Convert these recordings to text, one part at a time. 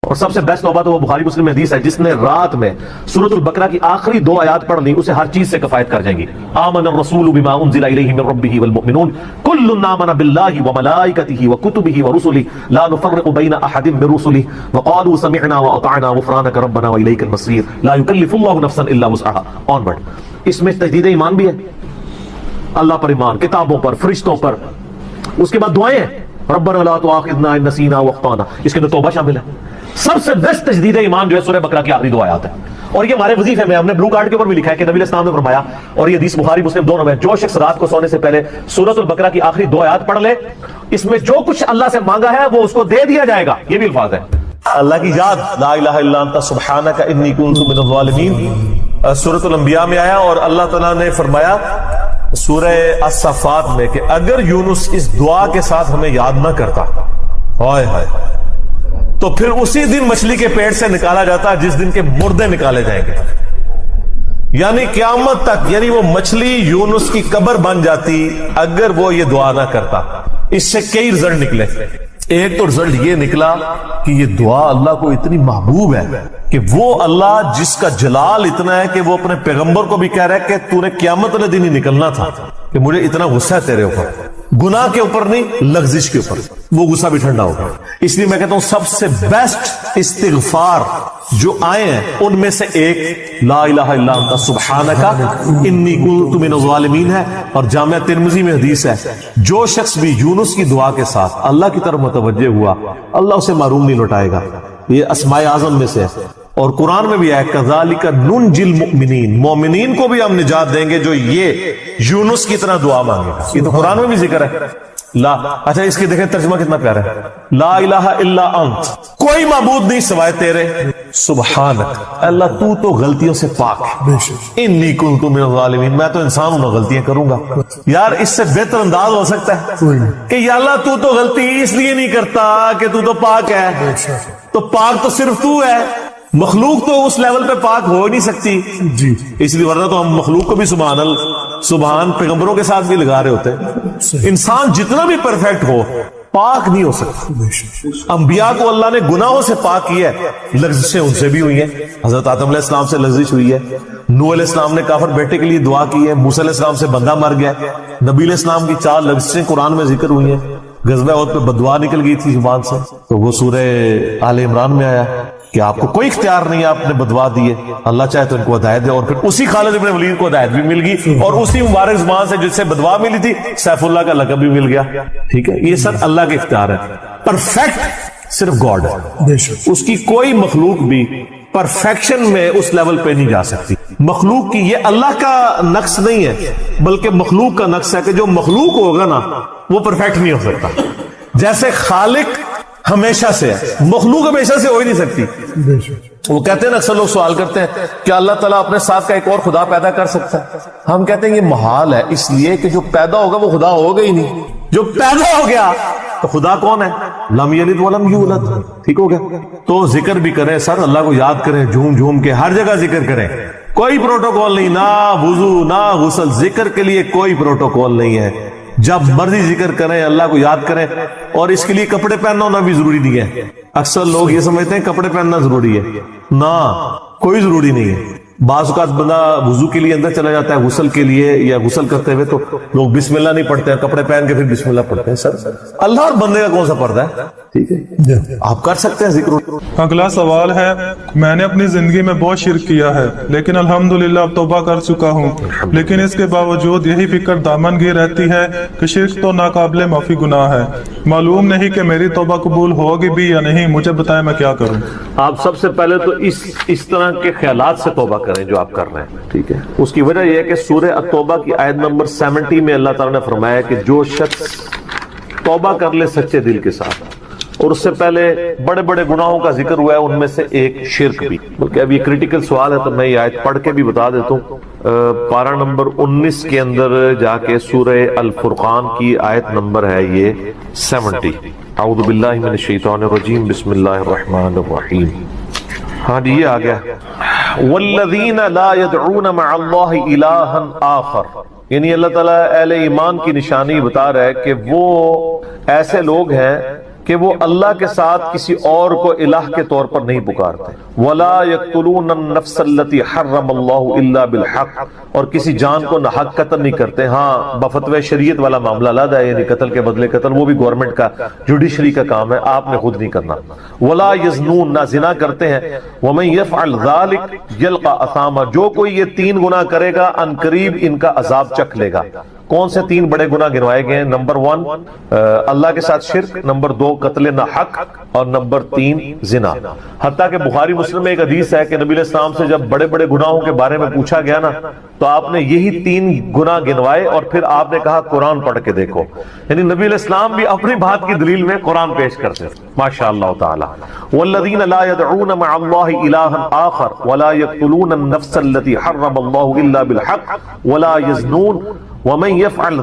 اور سب سے بیسٹ توبہ تو وہ بخاری مسلم میں حدیث ہے جس نے رات میں سورۃ البقرہ کی آخری 2 آیات پڑھ لی اسے ہر چیز سے کفایت کر جائیں گی. آمن الرسول بما انزل الیہ من ربہ والمؤمنون کل آمن باللہ وملائکتہ وکتبہ ورسلہ لا نفرق بین احد من رسلہ وقالوا سمعنا واطعنا غفرانک ربنا والیک المصیر لا یکلف اللہ نفسا الا وسعها. آنورڈ. اس میں تجدید ایمان بھی ہے, اللہ پر ایمان, کتابوں پر, فرشتوں پر. اس کے بعد دعائیں ہیں, ربنا لا تؤاخذنا ان نسینا واخطانا, اس کے اندر توبہ شامل ہے. سب سے بیسٹ تجدید ایمان جو ہے سورہ بقرہ کی آخری 2 آیات ہے. اور یہ ہمارے وظیفے میں ہم نے بلو کارڈ کے اوپر بھی لکھا ہے کہ نبی علیہ السلام نے فرمایا, اور یہ حدیث بخاری مسلم دونوں میں, جو شخص رات کو سونے سے پہلے سورۃ البقرہ کی آخری 2 آیات پڑھ لے اس میں جو کچھ اللہ سے مانگا ہے وہ اس کو دے دیا جائے گا. یہ بھی الفاظ ہے اللہ کی یاد, لا الہ الا انت سبحانک انی کنت من الظالمین, سورۃ الانبیاء میں آیا. اور اللہ تعالیٰ نے فرمایا سورہ الصفات میں کہ اگر یونس اس دعا کے ساتھ ہمیں یاد نہ کرتا ہائے ہائے تو پھر اسی دن مچھلی کے پیٹ سے نکالا جاتا جس دن کے مردے نکالے جائیں گے, یعنی قیامت تک. یعنی وہ مچھلی یونس کی قبر بن جاتی اگر وہ یہ دعا نہ کرتا. اس سے کئی رزلٹ نکلے. ایک تو رزلٹ یہ نکلا کہ یہ دعا اللہ کو اتنی محبوب ہے کہ وہ اللہ جس کا جلال اتنا ہے کہ وہ اپنے پیغمبر کو بھی کہہ رہا ہے کہ تو نے قیامت والے دن ہی نکلنا تھا, کہ مجھے اتنا غصہ ہے تیرے اوپر, گناہ کے اوپر نہیں لغزش کے اوپر, وہ غصہ بھی ٹھنڈا ہوگا. اس لیے میں کہتا ہوں سب سے بیسٹ استغفار جو آئے ہیں ان میں سے ایک لا الہ الا انت سبحانک انی کنت من الظالمین ہے. اور جامعہ ترمذی میں حدیث ہے جو شخص بھی یونس کی دعا کے ساتھ اللہ کی طرف متوجہ ہوا اللہ اسے محروم نہیں لوٹائے گا. یہ اسماء اعظم میں سے ہے. اور قرآن میں بھی ہے کذالک ننجی المؤمنین, مومنین کو بھی ہم نجات دیں گے جو یہ یونس کی طرح دعا مانگے گا. یہ تو قرآن میں بھی ذکر ہے. لا اچھا اس کی دیکھیں ترجمہ کتنا پیارا ہے, لا الہ الا انت, کوئی معبود نہیں سوائے تیرے, سبحانک اللہ تو غلطیوں سے پاک ہے, انی کنت من الظالمین میں تو انسان ہوں, غلطیاں کروں گا. یار اس سے بہتر انداز ہو سکتا ہے کہ یا اللہ تو غلطی اس لیے نہیں کرتا کہ تو پاک ہے, تو پاک تو صرف تو ہے, مخلوق تو اس لیول پہ پاک ہو نہیں سکتی جی. اس لیے ورنہ تو ہم مخلوق کو بھی سبحان پیغمبروں کے ساتھ بھی لگا رہے ہوتے ہیں. انسان جتنا بھی پرفیکٹ ہو پاک نہیں ہو سکتا. انبیاء کو اللہ نے گناہوں سے پاک کیا ہے, لغزشیں ان سے بھی ہوئی ہیں. حضرت آدم علیہ السلام سے لغزش ہوئی ہے, نوح علیہ السلام نے کافر بیٹے کے لیے دعا کی ہے, موسیٰ علیہ السلام سے بندہ مر گیا, نبی علیہ السلام کی 4 لغزشیں قرآن میں ذکر ہوئی ہیں. غزوہ احد پہ بددعا نکل گئی تھی زبان سے, تو وہ سورہ آل عمران میں آیا کہ آپ کو کوئی اختیار نہیں ہے, آپ نے بددعا دی ہے, اللہ چاہے تو ان کو ہدایت دے. اور پھر اسی خالد بن ولید کو ہدایت بھی مل گئی, اور اسی مبارک زبان سے جس سے بددعا ملی تھی سیف اللہ کا لقب بھی مل گیا. ٹھیک ہے, یہ سب اللہ کے اختیار ہے. پرفیکٹ صرف گاڈ ہے, اس کی کوئی مخلوق بھی پرفیکشن میں اس لیول پہ نہیں جا سکتی. مخلوق کی یہ اللہ کا نقص نہیں ہے بلکہ مخلوق کا نقص ہے کہ جو مخلوق ہوگا نا وہ پرفیکٹ نہیں ہو سکتا. جیسے خالق ہمیشہ سے ہے, مخلوق ہمیشہ سے ہو ہی نہیں سکتی. وہ کہتے ہیں نا, اکثر لوگ سوال کرتے ہیں کہ اللہ تعالیٰ اپنے ساتھ کا ایک اور خدا پیدا کر سکتا ہے. ہم کہتے ہیں یہ محال ہے, اس لیے کہ جو پیدا ہوگا وہ خدا ہوگا ہی نہیں. جو پیدا ہو گیا تو خدا کون ہے, لم یلد ولم یولد. ٹھیک ہو گیا. تو ذکر بھی کریں سر, اللہ کو یاد کریں, جھوم جھوم کے ہر جگہ ذکر کریں. کوئی پروٹوکول نہیں, نہ وضو نہ غسل, ذکر کے لیے کوئی پروٹوکول نہیں ہے. جب مرضی ذکر کریں, اللہ کو یاد کریں. اور اس کے لیے کپڑے پہننا ہونا بھی ضروری نہیں ہے. اکثر لوگ یہ سمجھتے ہیں کپڑے پہننا ضروری ہے, نہ کوئی ضروری نہیں ہے. بعض اوقات بندہ وضو کے لیے اندر چلا جاتا ہے غسل کے لیے, یا غسل کرتے ہوئے تو لوگ بسم اللہ نہیں پڑھتے ہیں, کپڑے پہن کے پھر بسم اللہ پڑھتے ہیں. سر اللہ اور بندے کا کون سا پردہ ہے؟ ٹھیک ہے, آپ کر سکتے ہیں ذکر. اگلا سوال ہے, میں نے اپنی زندگی میں بہت شرک کیا ہے لیکن الحمدللہ اب توبہ کر چکا ہوں, لیکن اس کے باوجود یہی فکر دامن گیر رہتی ہے کہ شرک تو ناقابل معافی گناہ ہے. معلوم نہیں کہ میری توبہ قبول ہوگی بھی یا نہیں, مجھے بتائیں میں کیا کروں. آپ سب سے پہلے تو اس طرح کے خیالات سے توبہ کریں جو آپ کر رہے ہیں. ٹھیک ہے, اس کی وجہ یہ ہے کہ سورہ التوبہ کی آیت نمبر 70 میں اللہ تعالیٰ نے فرمایا کہ جو شخص توبہ کر لے سچے دل کے ساتھ, اور اس سے پہلے بڑے بڑے گناہوں کا ذکر ہوا ہے, ان میں سے ایک شرک بھی. بلکہ ابھی کریٹیکل سوال ہے تو میں یہ آیت پڑھ کے بھی بتا دیتا ہوں. پارہ نمبر 19 کے اندر جا کے سورہ الفرقان کی آیت نمبر ہے یہ 70. اعوذ باللہ من الشیطان الرجیم, بسم اللہ الرحمن الرحیم. ہاں جی, یہ آ گیا والذین لا يدعون مع اللہ الہا آخر. یعنی اللہ تعالیٰ اہل ایمان کی نشانی بتا رہا ہے کہ وہ ایسے لوگ ہیں کہ وہ اللہ کے ساتھ کسی اور کو الہ کے طور پر نہیں پکارتے. وَلَا يَقْتُلُونَ النَّفْسَ الَّتِي حَرَّمَ اللَّهُ إِلَّا بِالْحَقِّ، اور کسی جان کو ناحق قتل نہیں کرتے. ہاں بفتوی شریعت والا معاملہ علیحدہ ہے، یعنی قتل کے بدلے قتل، وہ بھی گورنمنٹ کا جوڈیشری کا کام ہے، آپ نے خود نہیں کرنا. وَلَا يَزْنُونَ، نہ زنا کرتے ہیں. وَمَن يَفْعَلْ ذَلِكَ يَلْقَ أَثَامًا، جو کوئی یہ 3 گناہ کرے گا ان قریب ان کا عذاب چکھ لے گا. کون سے 3 بڑے گناہ گنوائے گئے ہیں؟ نمبر 1 اللہ کے ساتھ شرک، نمبر 2 قتل ناحق، اور نمبر 3 زنا. حتیٰ کہ بخاری مسلم میں ایک حدیث ہے کہ نبی علیہ السلام سے جب بڑے بڑے گناہوں کے بارے میں پوچھا گیا نا تو آپ نے یہی 3 گناہ گنوائے اور پھر آپ نے کہا قرآن پڑھ کے دیکھو. یعنی نبی علیہ السلام بھی اپنی بات کی دلیل میں قرآن پیش کرتے ہیں. ماشاءاللہ تعالی. والذین لا يدعون مع اللہ الہا آخر ولا يقتلون النفس التي حرم اللہ الا بالحق ولا يزنون ومن يفعل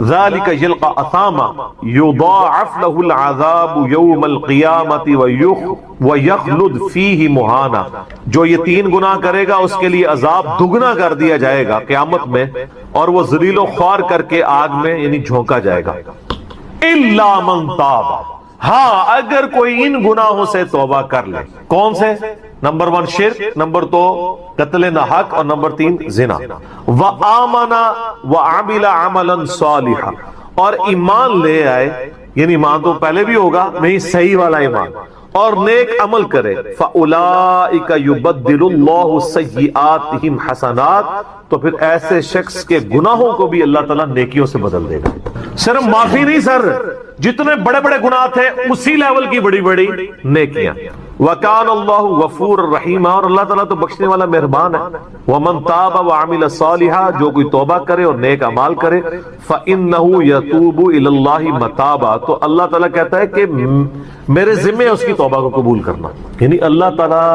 ذلك يلقى اثاما يضاعف له العذاب يوم القيامة ويخلد فيه مهانا. جو یہ 3 گناہ کرے گا اس کے لیے عذاب دگنا کر دیا جائے گا قیامت میں، اور وہ ذلیل و خوار کر کے آگ میں یعنی جھونکا جائے گا. الا من تاب، ہاں اگر کوئی ان گناہوں سے توبہ کر لے. کون سے؟ نمبر 1 شرک، نمبر 2 قتل ناحق، اور نمبر 3 زنا. وآمن وعمل عملا صالحا، اور ایمان لے آئے، یعنی ایمان تو پہلے بھی ہوگا نہیں، صحیح والا ایمان، اور نیک عمل کرے. فَأُولَئِكَ يُبَدِّلُ اللَّهُ سَيِّئَاتِهِمْ حَسَنَاتٍ، تو پھر ایسے شخص کے گناہوں کو بھی اللہ تعالیٰ نیکیوں سے بدل دے گا. صرف معافی نہیں سر، جتنے بڑے بڑے گناہ تھے اسی لیول کی بڑی بڑی نیکیاں. وَكَانَ اللَّهُ غَفُورًا رَحِيمًا، اور اللہ تعالیٰ تو بخشنے والا مہربان ہے. وَمَن تَابَ وَعَمِلَ صَالِحًا، جو کوئی توبہ کرے اور نیک اعمال کرے. فَإِنَّهُ يَتُوبُ إِلَى اللَّهِ مَتَابًا، تو اللہ تعالیٰ کہتا ہے کہ میرے ذمہ ہے اس کی توبہ کو قبول کرنا. یعنی اللہ تعالیٰ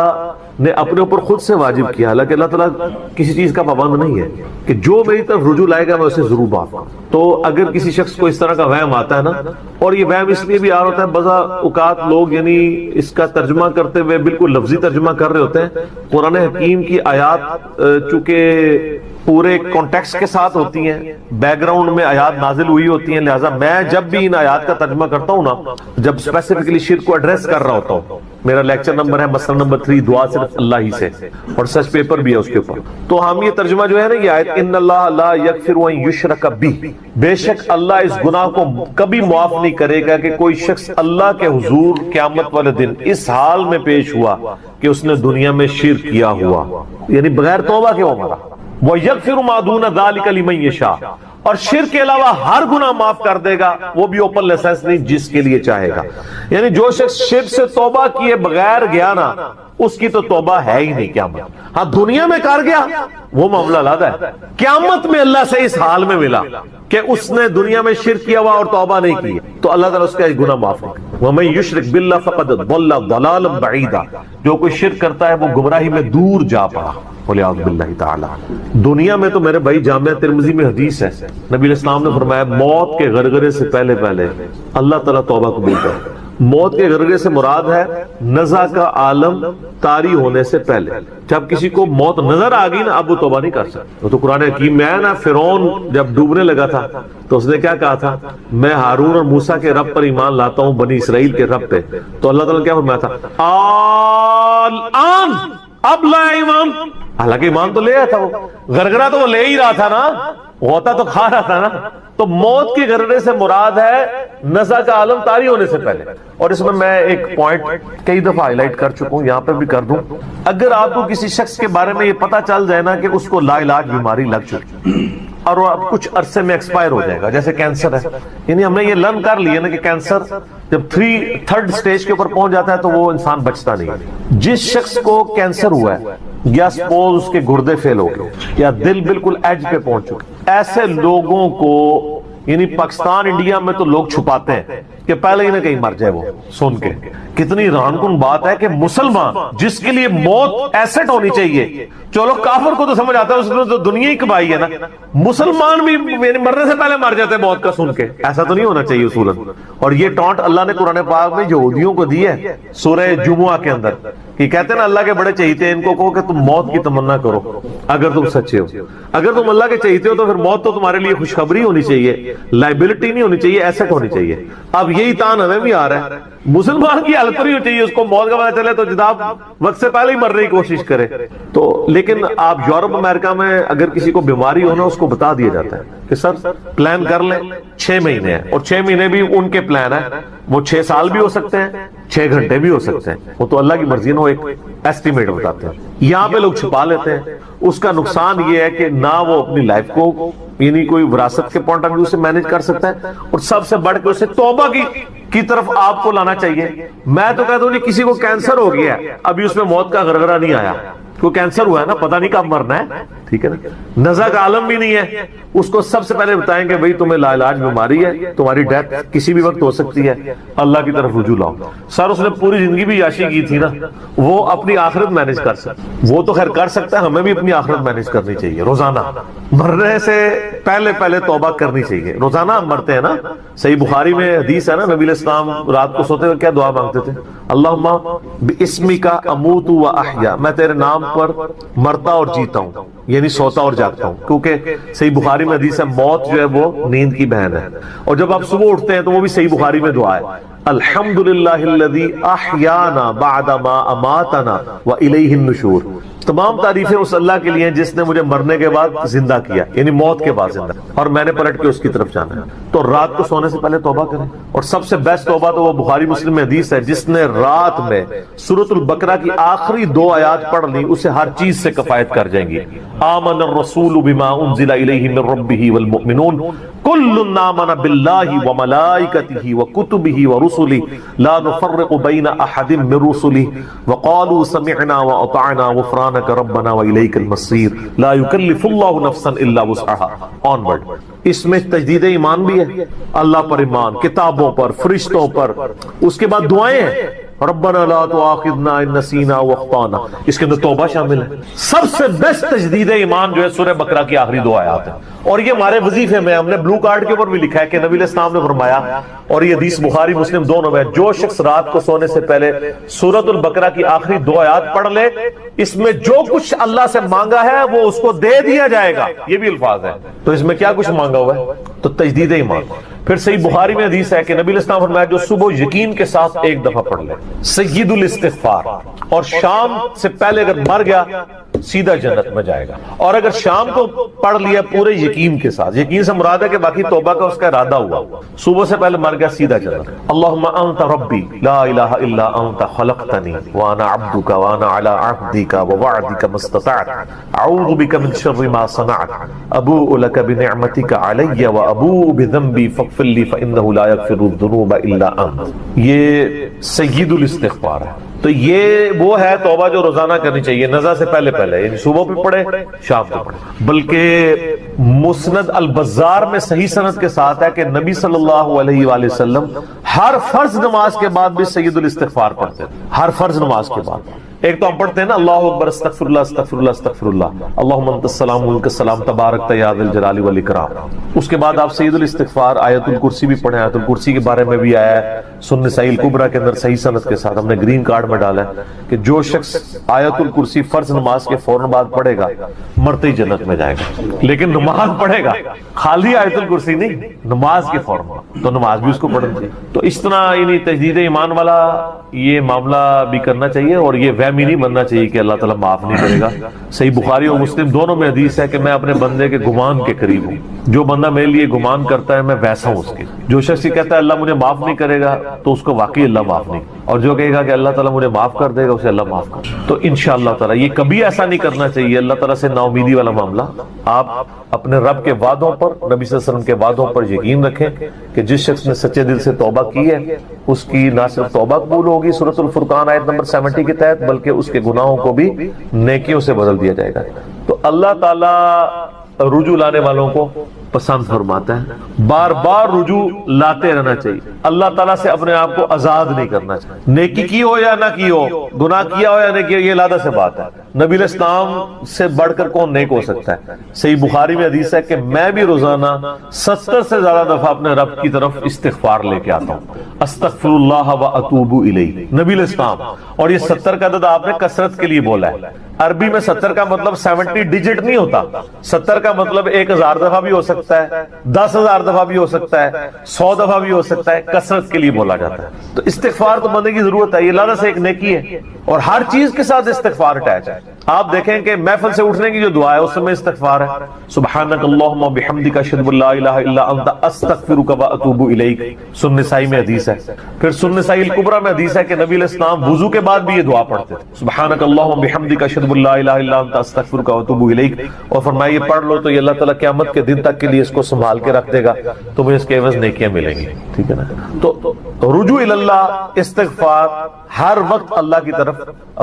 نے اپنے اوپر خود سے واجب کیا، حالانکہ اللہ تعالیٰ کسی چیز کا پابند نہیں ہے کہ جو میری طرف رجوع لائے گا میں اسے ضرور معاف کروں. تو اگر کسی شخص کو اس طرح کا وہم آتا ہے نا، اور یہ وہم اس لیے بھی آ رہا ہوتا ہے، بعض اوقات لوگ یعنی اس کا ترجمہ کرتے ہوئے بالکل لفظی ترجمہ کر رہے ہوتے ہیں. قرآن حکیم کی آیات چونکہ پورے کانٹیکسٹ کے ساتھ ہوتی ہیں، بیک گراؤنڈ میں آیات نازل ہوئی ہوتی ہیں، لہٰذا میں جب بھی ان آیات کا ترجمہ کرتا ہوں نا، جب اسپیسیفکلی شرک کو ایڈریس کر رہا ہوتا ہوں، میرا لیکچر نمبر ہے مسئلہ نمبر 3 دعا صرف اللہ ہی سے، اور سچ پیپر بھی ہے اس کے اوپر. تو ہم یہ ترجمہ جو ہے نا یہ آیت ان اللہ لا یغفر ان یشرک بہ، بے شک اللہ اس گناہ کو کبھی معاف نہیں کرے گا کہ کوئی شخص اللہ کے حضور قیامت والے دن اس حال میں پیش ہوا کہ اس نے دنیا میں شرک کیا ہوا، یعنی بغیر توبہ کے وہ مرا. وَيَغْفِرُ مَا دُونَ ذَلِكَ لِمَن يَشَاءُ، اور شرک کے علاوہ ہر گناہ معاف کر دے گا، وہ بھی اوپن لائسنس نہیں، جس کے لیے چاہے گا. یعنی جو شخص شرک سے توبہ کیے بغیر گیا نا اس کی تو توبہ ہے ہی نہیں قیامت. ہاں دنیا میں کر گیا وہ معاملہ علیحدہ ہے، قیامت میں اللہ سے اس حال میں ملا کہ اس نے دنیا میں شرک کیا ہوا اور توبہ نہیں کی تو اللہ تعالیٰ اس کا گناہ معاف کرے. وَمَن يُشْرِكْ بِاللَّهِ فَقَدْ ضَلَّ ضَلَالًا بَعِيدًا، جو کوئی شرک کرتا ہے وہ گمراہی میں دور جا پڑا. وَلِعَوْذُ بِاللَّهِ تَعَالَى. دنیا میں تو میرے بھائی جامعہ ترمذی میں حدیث ہے، نبی علیہ السلام نے فرمایا موت کے غرغرے سے پہلے اللہ تعالیٰ توبہ قبول کرے. موت کے غرغرے سے مراد ہے نزع کا عالم طاری ہونے سے پہلے. جب کسی کو موت نظر آ گئی نا اب وہ توبہ نہیں کر سکتا. وہ تو قرآن حکیم میں ہے نا، فرعون جب ڈوبنے لگا تھا تو اس نے کیا کہا تھا، میں ہارون اور موسیٰ کے رب پر ایمان لاتا ہوں، بنی اسرائیل کے رب پہ. تو اللہ تعالیٰ نے کیا فرمایا تھا، الآن اب لا ایمان. حالانکہ ایمان تو لے آیا تھا، وہ غرغرہ تو وہ لے ہی رہا تھا نا، ہوتا تو کھا رہا تھا نا. تو موت کے غرغرے سے مراد ہے نزع کا عالم طاری ہونے سے پہلے. اور اس میں ایک پوائنٹ کئی دفعہ ہائی لائٹ کر چکا ہوں، یہاں پہ بھی کر دوں. اگر آپ کو کسی شخص کے بارے میں یہ پتا چل جائے نا کہ اس کو لا علاج بیماری لگ چکی اور وہ اب کچھ عرصے میں ایکسپائر ہو جائے گا، جیسے کینسر ہے، یعنی ہم نے یہ لرن کر لیا نا کہ کینسر جب 3rd سٹیج کے اوپر پہنچ جاتا ہے تو وہ انسان بچتا نہیں. جس شخص کو کینسر ہوا ہے یا سپوز اس کے گردے فیل ہو گئے یا دل بالکل ایج پہ پہنچ چکے، ایسے لوگوں کو یعنی پاکستان انڈیا میں تو لوگ چھپاتے ہیں کہ پہلے ہی نہ کہیں مر جائے. وہ سن کے کتنی ران کن بات ہے کہ مسلمان جس کے لیے موت ایسٹ ہونی چاہیے، چلو کافر کو تو سمجھ آتا ہے، اس نے تو دنیا ہی کمائی ہے نا، مسلمان بھی مرنے سے پہلے مر جاتے ہیں موت کا سن کے. ایسا تو نہیں ہونا چاہیے اصولاً. اور یہ ٹونٹ اللہ نے قرآن پاک میں یہودیوں کو دی ہے سورہ جمعہ کے اندر، کہ کہتے ہیں نا اللہ کے بڑے چہیتے ہیں، ان کو کہو کہ تم موت کی تمنا کرو اگر تم سچے ہو، اگر تم اللہ کے چہیتے ہو تو پھر موت تو تمہارے لیے خوشخبری ہونی چاہیے، لائبلٹی نہیں ہونی چاہیے، ایسٹ ہونی چاہیے۔ اب یہی تان ہمیں بھی آ رہا ہے، مسلمان کی حالت پر ہی ہو چاہیے، اس کو موت کا پتہ چلے تو جناب وقت سے پہلے ہی مرنے کی کوشش کرے۔ تو لیکن آپ یورپ امریکہ میں اگر کسی کو بیماری ہونا اس کو بتا دیا جاتا ہے کہ سر پلان کر لیں 6 مہینے ہیں، اور 6 مہینے بھی ان کے پلان ہے، وہ 6 سال بھی ہو سکتے ہیں، 6 گھنٹے بھی ہو سکتے ہیں، وہ تو اللہ کی مرضی ہے، وہ ایک ایسٹیمیٹ بتاتے ہیں۔ یہاں پہ لوگ چھپا لیتے ہیں، اس کا نقصان یہ ہے کہ نہ وہ اپنی لائف کو یعنی کوئی وراثت کے پوائنٹ آف ویو سے مینج کر سکتا ہے، اور سب سے بڑھ کے اسے توبہ کی طرف آپ کو لانا چاہیے۔ میں تو کہتا ہوں جی کسی کو کینسر ہو گیا ہے، ابھی اس میں موت کا غرغرہ نہیں آیا، کو کینسر ہوا ہے نا، پتہ نہیں کب مرنا ہے، ٹھیک ہے نا، نزع کا عالم بھی نہیں ہے، اس کو سب سے پہلے بتائیں کہ بھئی تمہیں لا علاج بیماری ہے، تمہاری ڈیتھ کسی بھی وقت ہو سکتی ہے، اللہ کی طرف رجوع لاؤ۔ سر اس نے پوری زندگی بھی عیاشی کی تھی نا، وہ اپنی آخرت مینج کر سکتا، وہ تو خیر کر سکتا ہے، ہمیں بھی اپنی آخرت مینج کرنی چاہیے، روزانہ مرنے سے پہلے توبہ کرنی چاہیے۔ روزانہ ہم مرتے ہیں نا، صحیح بخاری میں حدیث ہے نا، نبی علیہ السلام رات کو سوتے ہوئے کیا دعا مانگتے تھے؟ اللہم باسمک اموت و احیا، میں تیرے نام پر مرتا اور جیتا ہوں، یعنی سوتا اور جاگتا ہوں، کیونکہ صحیح بخاری میں حدیث ہے موت جو ہے وہ نیند کی بہن ہے، اور جب آپ صبح اٹھتے ہیں تو وہ بھی صحیح بخاری میں دعا ہے، الحمدللہ الذی احیانا بعد ما اماتنا والیہ النشور۔ تمام تعریفیں اس اللہ کے لیے ہیں جس نے مجھے مرنے کے بعد زندہ کیا، یعنی موت کے بعد زندہ، اور میں نے پلٹ کے اس کی طرف جانا ہے۔ تو رات کو سونے سے پہلے توبہ کریں، اور سب سے بیسٹ توبہ تو وہ بخاری مسلم میں حدیث ہے، جس نے رات میں سورۃ البقرہ کی آخری 2 آیات پڑھ لی اسے ہر چیز سے کفایت کر جائیں گی۔ آمن الرسول بما انزل الیہ من ربہ والمؤمنون کل آمن باللہ وملائکتہ وکتبہ ورسلہ لا نفرق بین احد من رسلہ وقالوا سمعنا واطعنا غفرانک ربنا والیک المصیر لا یکلف اللہ نفسا الا وسعها۔ آنورڈ، اس میں تجدید ایمان بھی ہے، اللہ پر ایمان، کتابوں پر، فرشتوں پر، اس کے بعد دعائیں ہیں، ربنا لا تؤاخذنا ان نسینا واخطانا، اس کے اندر توبہ شامل ہے۔ سب سے بیسٹ تجدید ایمان جو ہے سورہ بقرہ کی آخری 2 آیات ہیں، اور یہ ہمارے وظیفے میں ہم نے بلو کارڈ کے اوپر بھی لکھا ہے کہ نبی علیہ السلام نے فرمایا، اور یہ حدیث بخاری مسلم دونوں میں، جو شخص رات کو سونے سے پہلے سورۃ البقرہ کی آخری 2 آیات پڑھ لے، اس میں جو کچھ اللہ سے مانگا ہے وہ اس کو دے دیا جائے گا، یہ بھی الفاظ ہے۔ تو اس میں کیا کچھ مانگا ہوا ہے؟ تو تجدید ایمان۔ پھر صحیح بخاری میں حدیث ہے کہ نبی علیہ السلام فرمایا جو صبح یقین کے ساتھ ایک دفعہ پڑھ لے سید الاستغفار، اور شام سے پہلے اگر مر گیا سیدھا جنت میں جائے گا، اور اگر شام کو پڑھ لیا پورے یقین کے ساتھ، یقین سے مراد ہے کہ باقی توبہ کا اس کا ارادہ ہوا، صبح سے پہلے مر گیا سیدھا جنت۔ اللہم انت ربی لا الہ الا انت خلقتنی وانا عبدک وانا علی عہدک ووعدک ما استطعت اعوذ بک من شر ما صنعت ابوء لک بنعمتک علی وابوء بذنبی فاغفر لی فانہ لا یغفر الذنوب الا انت۔ یہ سید الاستغفار ہے۔ تو یہ وہ ہے توبہ جو روزانہ کرنی چاہیے، نزع سے پہلے یعنی صبح بھی پڑھے شام کو پڑھے۔ بلکہ مسند البزار میں صحیح سند کے ساتھ ہے کہ نبی صلی اللہ علیہ وآلہ وسلم ہر فرض نماز کے بعد بھی سید الاستغفار پڑھتے تھے، ہر فرض نماز کے بعد۔ ایک تو ہم پڑھتے ہیں نا اللہ اکبر استغفر اللہ استغفر اللہ استغفر اللہ اللہم انت السلام و منک السلام تبارک یا ذا الجلال والاکرام، اس کے بعد آپ سید الاستغفار آیت الکرسی بھی پڑھیں، آیت الکرسی کے بارے میں بھی آیا ہے سنن نسائی الکبریٰ کے اندر صحیح سند کے ساتھ، ہم نے گرین کارڈ میں ڈالا ہے کہ جو شخص آیت الکرسی فرض نماز کے فوراً بعد پڑھے گا مرتے ہی جنت میں جائے گا، لیکن نماز پڑھے گا، خالی آیت الکرسی نہیں، نماز کے فوراً، تو نماز بھی اس کو پڑھنی چاہیے۔ تو اس طرح یعنی تجدید ایمان والا یہ معاملہ بھی کرنا چاہیے، اور یہ وہمی نہیں بننا چاہیے کہ اللہ تعالیٰ معاف نہیں کرے گا۔ صحیح بخاری اور مسلم دونوں میں حدیث ہے کہ میں اپنے بندے کے گمان کے قریب ہوں، جو بندہ میرے لیے گمان کرتا ہے میں ویسا ہوں اس کے۔ جو شخص یہ کہتا ہے اللہ مجھے معاف نہیں کرے گا تو اس کو واقعی اللہ معاف نہیں، اور جو کہے گا کہ اللہ تعالیٰ مجھے معاف کر دے گا اسے اللہ معاف کر۔ تو انشاءاللہ تعالیٰ یہ کبھی ایسا نہیں کرنا چاہیے اللہ تعالیٰ سے نا امیدی والا معاملہ۔ آپ اپنے رب کے وعدوں پر، نبی صلی اللہ علیہ وسلم کے وعدوں پر یقین رکھیں کہ جس شخص نے سچے دل سے توبہ کی ہے اس کی نہ صرف توبہ قبول ہوگی سورۃ الفرقان آیت نمبر 70 کے تحت، بلکہ اس کے گناہوں کو بھی نیکیوں سے بدل دیا جائے گا۔ تو اللہ تعالیٰ رجوع لانے والوں کو پسند فرماتا ہے۔ بار بار رجوع لاتے رہنا چاہیے، اللہ تعالیٰ سے اپنے آپ کو آزاد نہیں کرنا چاہیے، نیکی کی ہو یا نہ کی ہو، گناہ کیا ہو یا نہیں کیا، یہ علیحدہ سے بات ہے۔ نبی علیہ السلام سے بڑھ کر کون نیک ہو سکتا ہے؟ صحیح بخاری میں حدیث ہے کہ میں بھی روزانہ 70 سے زیادہ دفعہ اپنے رب کی طرف استغفار لے کے آتا ہوں، استغفر اللہ و اتوب الیہ، نبی علیہ السلام۔ اور یہ 70 کا عدد آپ نے کثرت کے لیے بولا ہے۔ عربی میں 70 کا مطلب 70 ڈیجٹ نہیں ہوتا، 70 کا مطلب 1000 دفعہ بھی ہو سکتا ہے، 10,000 دفعہ بھی ہو سکتا ہے، 100 دفعہ بھی ہو سکتا ہے، کثرت کے لیے بولا جاتا ہے۔ تو استغفار تو بندے کی ضرورت ہے، یہ اللہ سے ایک نیکی ہے، اور ہر چیز کے ساتھ استغفار اٹیچ ہے۔ آپ دیکھیں کہ محفل سے اٹھنے کی جو دعا ہے اس میں استغفار ہے، سبحانک اللہم و بحمدک اشہد ان لا الہ الا انت استغفرک و اتوب الیک، سنن نسائی میں حدیث ہے۔ پھر سنن نسائی الکبریٰ میں حدیث ہے کہ نبی علیہ السلام وضو کے بعد بھی یہ دعا پڑھتے تھے، سبحانک اللہم و بحمدک اشہد ان لا الہ الا انت استغفرک و اتوب الیک، اور فرمایا یہ پڑھ لو تو یہ اللہ تعالیٰ قیامت کے دن تک کے لیے اس کو سنبھال کے رکھ دے گا، تمہیں اس کے عوض نیکیاں ملیں گی، ٹھیک ہے نا۔ تو رجوع اللہ، استغفار، ہر وقت اللہ کی طرف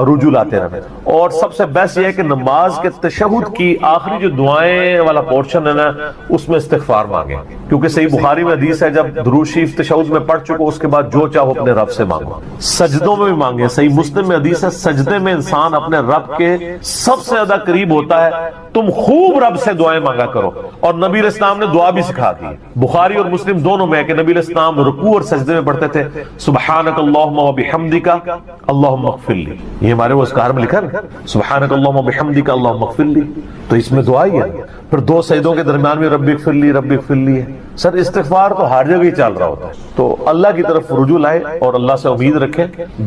رجوع لاتے رہنا۔ اور سب سے بیسٹ یہ ہے کہ نماز کے تشہد کی آخری جو دعائیں والا پورشن ہے نا، اس میں استغفار مانگیں، کیونکہ صحیح بخاری میں حدیث ہے جب درود شریف تشہد میں پڑھ چکو اس کے بعد جو چاہو اپنے رب سے مانگو، سجدوں میں بھی مانگیں۔ صحیح مسلم میں حدیث ہے سجدے میں انسان اپنے رب کے سب سے زیادہ قریب ہوتا ہے، تم خوب رب سے دعائیں مانگا کرو۔ اور نبی علیہ السلام نے دعا بھی سکھا دی، بخاری اور مسلم دونوں میں ہے کہ نبی علیہ السلام رکوع اور سجدے میں پڑھتے تھے سبحانک اللہم و بحمدک اللہم اغفر لی، یہ ہمارے وہ اذکار میں لکھا ہے سبحانک اللہم و بحمدک اللہم اغفر لی، تو اس میں دعا ہی ہے۔ پھر دو سجدوں کے درمیان میں رب اغفر لی رب اغفر لی ہے۔ سر استغفار تو ہر جگہ ہی چل رہا ہوتا ہے، تو اللہ کی طرف رجوع لائے اور اللہ سے امید رکھیں۔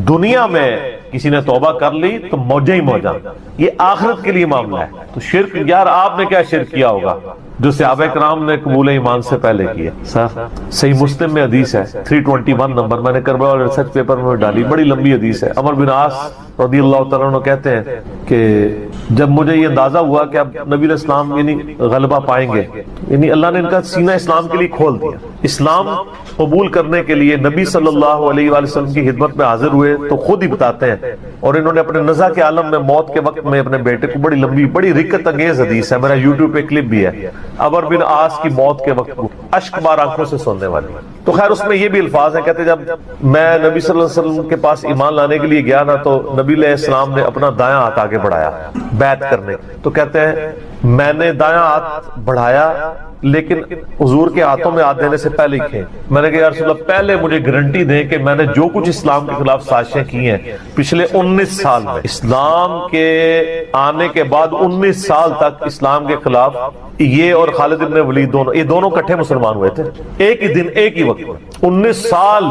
دنیا میں کسی نے توبہ کر لی تو موجہ ہی موجہ، یہ آخرت کے لیے معاملہ ہے۔ تو شرک، یار آپ نے کیا شرک کیا ہوگا جو صحابہ کرام نے قبول ایمان سے پہلے کیا؟ سر صحیح مسلم میں حدیث ہے 321 نمبر، میں نے کربلا اور ریسرچ پیپر میں ڈالی، بڑی لمبی حدیث ہے۔ عمر بن عاص رضی اللہ تعالیٰ عنہ کہتے ہیں کہ جب مجھے یہ اندازہ ہوا کہ اب نبی علیہ السلام یعنی غلبہ پائیں گے، یعنی اللہ نے ان کا سینہ اسلام کے لیے کھول دیا، اسلام قبول کرنے کے لیے نبی صلی اللہ علیہ وآلہ وسلم کی خدمت میں حاضر ہوئے، تو خود ہی بتاتے ہیں، اور انہوں نے اپنے نزع کے عالم میں موت کے وقت میں اپنے بیٹے کو، بڑی لمبی بڑی رکت انگیز حدیث ہے، میرا یوٹیوب پہ کلپ بھی ہے، عمر بن عاص کی موت کے وقت اشک بار آنکھوں سے سننے والی۔ تو خیر اس میں یہ بھی الفاظ ہیں، کہتے جب میں نبی صلی اللہ علیہ وسلم کے پاس ایمان لانے کے لیے گیا نا، تو نبی علیہ السلام نے اپنا دایاں ہاتھ آگے بڑھایا بیعت کرنے، تو کہتے ہیں میں نے دایاں ہاتھ بڑھایا لیکن حضور کے ہاتھوں میں ہاتھ دینے سے پہلے ہی میں نے کہا یا رسول اللہ پہلے مجھے گارنٹی دیں کہ میں نے جو کچھ اسلام کے خلاف سازشیں کی ہیں پچھلے 19 سال میں، اسلام کے آنے کے بعد 19 سال تک اسلام کے خلاف یہ اور خالد ابن ولید دونوں، یہ دونوں کٹھے مسلمان ہوئے تھے ایک ہی دن ایک ہی وقت، 19 سال۔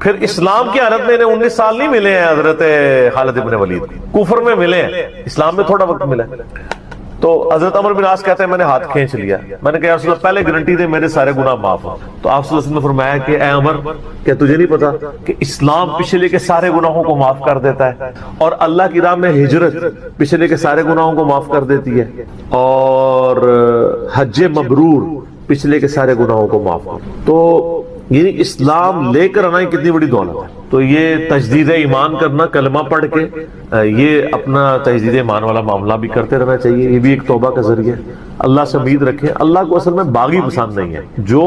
پھر اسلام کی حالت میں انہیں 19 سال نہیں ملے ہیں حضرت خالد ابن ولید، کفر میں ملے ہیں، اسلام میں تھوڑا وقت ملا ہے۔ تو حضرت عمر بن عاص کہتے ہیں میں نے ہاتھ کھینچ لیا، میں نے کہا یا رسول اللہ پہلے گارنٹی دے میرے سارے گناہ معاف ہوں۔ تو آپ صلی اللہ علیہ وسلم نے فرمایا کہ اے عمر، کیا تجھے نہیں پتا کہ اسلام پچھلے کے سارے گناہوں کو معاف کر دیتا ہے، اور اللہ کی راہ میں ہجرت پچھلے کے سارے گناہوں کو معاف کر دیتی ہے، اور حج مبرور پچھلے کے سارے گناہوں کو معاف کر، تو یعنی اسلام لے کر آنا ہی کتنی بڑی دولت ہے۔ تو یہ تجدید ایمان کرنا، کلمہ پڑھ کے یہ اپنا تجدید ایمان والا معاملہ بھی کرتے رہنا چاہیے، یہ بھی ایک توبہ کا ذریعہ ہے۔ اللہ سے امید رکھیں، اللہ کو اصل میں باغی پسند نہیں ہے، جو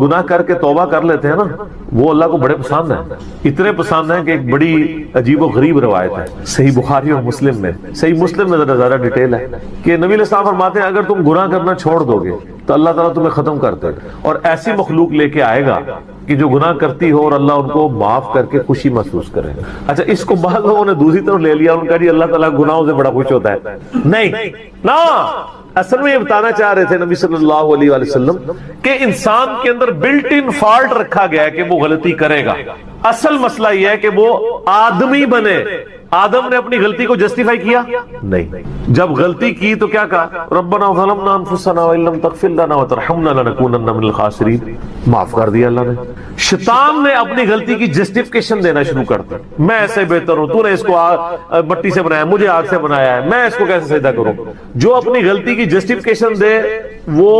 گناہ کر کے توبہ کر لیتے ہیں نا وہ اللہ کو بڑے پسند ہیں، اتنے پسند ہیں کہ ایک بڑی عجیب و غریب روایت ہے صحیح بخاری اور مسلم میں، صحیح مسلم میں زیادہ ڈیٹیل ہے کہ نبی علیہ السلام فرماتے ہیں اگر تم گناہ کرنا چھوڑ دو گے تو اللہ تعالیٰ تمہیں ختم کر دے گا، اور ایسی مخلوق لے کے آئے گا کہ جو گناہ کرتی ہو اور اللہ ان کو معاف کر کے خوشی محسوس کرے۔ اچھا اس کو بعض لوگوں نے دوسری طرف لے لیا، ان کا جی اللہ تعالیٰ گناہوں سے بڑا خوش ہوتا ہے، نہیں نا، اصل میں یہ بتانا چاہ رہے تھے نبی صلی اللہ علیہ وآلہ وسلم کہ انسان کے اندر بلٹ ان فالٹ رکھا گیا ہے کہ وہ غلطی کرے گا، اصل مسئلہ یہ ہے کہ وہ آدمی بنے۔ آدم نے اپنی غلطی کو جسٹیفائی کیا نہیں، جب غلطی کی تو کیا کہا ربنا ظلمنا انفسنا وان لم تغفر لنا وترحمنا لنکونن من الخاسرین، معاف کر دیا اللہ نے۔ شیطان نے اپنی غلطی کی جسٹیفیکیشن دینا شروع کر دیا، میں ایسے بہتر ہوں، تو نے اس کو مٹی سے بنایا، مجھے آگ سے بنایا ہے، میں اس کو کیسے سجدہ کروں۔ جو اپنی غلطی کی جسٹیفیکیشن دے وہ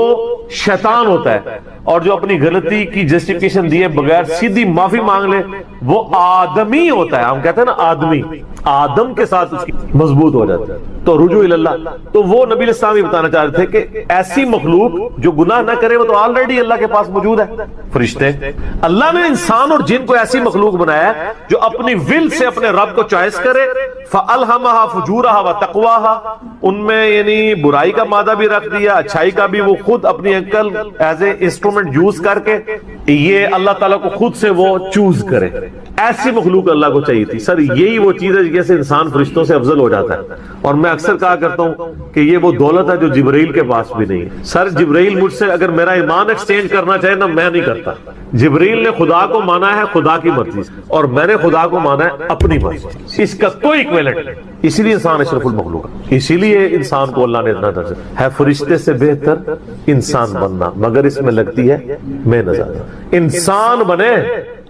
شیطان ہوتا ہے، اور جو اپنی غلطی کی جسٹیفیکیشن دیے بغیر سیدھی معافی مانگ لے وہ آدمی ہوتا ہے. ہم کہتے ہیں نا آدمی، آدم کے ساتھ اس کی مضبوط ہو جاتا ہے. تو رجوع اللہ، تو وہ نبی علیہ السلام یہ بتانا چاہ رہے تھے کہ ایسی مخلوق جو گناہ نہ کرے وہ تو آلریڈی اللہ کے پاس موجود ہے. فرشتے، اللہ نے انسان اور جن کو ایسی مخلوق بنایا ہے جو اپنی ول سے اپنے رب کو چوائس کرے. فَأَلْهَمَهَا فُجُورَهَا وَتَقْوَاهَا، ان میں یعنی برائی کا مادہ بھی رکھ دیا، اچھائی کا بھی. وہ خود اپنی عقل ایز اے انسٹرومنٹ یوز کر کے یہ اللہ تعالیٰ کو خود سے وہ چوز کرے. ایسی مخلوق اللہ کو چاہیے تھی. سر یہی وہ چیز ہے جیسے انسان فرشتوں سے افضل ہو جاتا ہے. اور میں اکثر کہا کرتا ہوں کہ یہ وہ دولت ہے جو جبرائیل کے پاس بھی نہیں ہے. سر جبرائیل مجھ سے اگر میرا ایمان ایکسچینج کرنا چاہے نا میں نہیں کرتا. جبرائیل نے خدا کو مانا ہے خدا کی مرضی سے، اور میں نے خدا کو مانا ہے اپنی مرضی سے. اس کا کوئی ایکویلنٹ نہیں. اسی لیے انسان اشرف المخلوق ہے. اسی لیے انسان کو اللہ نے اتنا درجہ ہے. فرشتے سے بہتر انسان بننا، مگر اس میں لگتی ہے محنت. انسان بنے،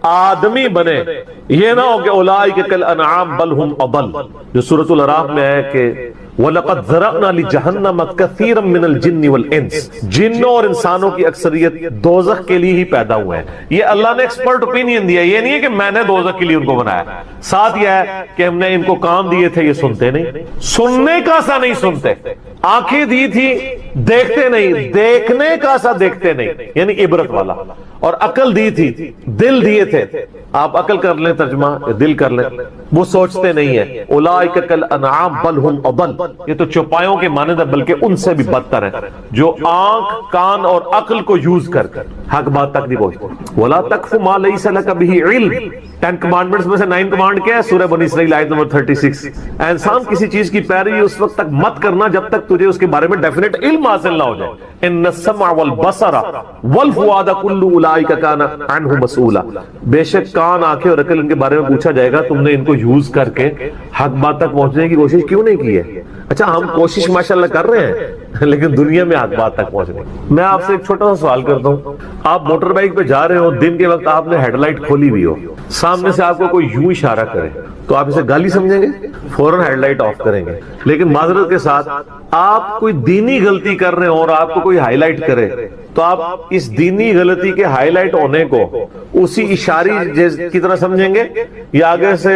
آدمی بنے، یہ نہ ہو کہ اولئک کالانعام بل ہم اضل، جو سورۃ الاعراف میں ہے کہ وَلَقَدْ ذَرَأْنَا لِجَهَنَّمَ كَثِيرًا مِنَ الْجِنِّ وَالْإِنسِ، جنوں اور انسانوں کی اکثریت دوزخ کے لیے ہی پیدا ہوئے ہیں. یہ اللہ نے ایکسپرٹ اوپینین دیا، یہ نہیں ہے کہ میں نے دوزخ کے لیے ان کو بنایا. ساتھ یہ ہے کہ ہم نے ان کو کان دیے تھے، یہ سنتے نہیں، سننے کا سا نہیں سنتے. آنکھیں دی تھی، دیکھتے نہیں، دیکھنے کا سا دیکھتے نہیں، یعنی عبرت والا. اور عقل دی تھی، دل دیے تھے. آپ عقل کر لیں ترجمہ، دل کر لیں، وہ سوچتے نہیں ہے. اولئک کالانعام بل ہم اضل، یہ تو چوپایوں کے مانند ہے بلکہ ان سے بھی بدتر ہے، جو آنکھ، کان اور عقل کو یوز کر کر حق بات تک نہیں پہنچتے. ولا تقف ما لیس لک بہ علم، 10 کمانڈمنٹس میں سے 9 کمانڈ کیا ہے؟ سورہ بنی اسرائیل آیت نمبر 36. انسان کسی چیز کی پیروی اس وقت تک مت کرنا جب تک تجھے اس کے بارے میں ڈیفینیٹ علم حاصل نہ ہو جائے. ان السمع والبصر والفؤاد کل اولئک کان عنہ مسئولا، بے شک کان، آنکھیں اور عقل ان کے بارے میں پوچھا جائے گا تم نے ان کو یوز کر کے حق بات تک پہنچنے کی کوشش کیوں نہیں کی ہے. اچھا ہم کوشش ماشاءاللہ کر رہے ہیں لیکن دنیا میں حق بات تک پہنچنے. میں آپ سے ایک چھوٹا سا سوال کرتا ہوں، آپ موٹر بائک پہ جا رہے ہو، دن کے وقت آپ نے ہیڈ لائٹ کھولی ہوئی ہو، سامنے سے آپ کو کوئی یوں اشارہ کرے تو آپ اسے گالی سمجھیں گے؟ فوراً ہیڈ لائٹ آف کریں گے. لیکن معذرت کے ساتھ آپ کوئی دینی غلطی کر رہے ہو اور آپ کو کوئی ہائی لائٹ کرے تو آپ اس دینی غلطی کے ہائی لائٹ ہونے کو اسی اشاری کی طرح سمجھیں گے یا آگے سے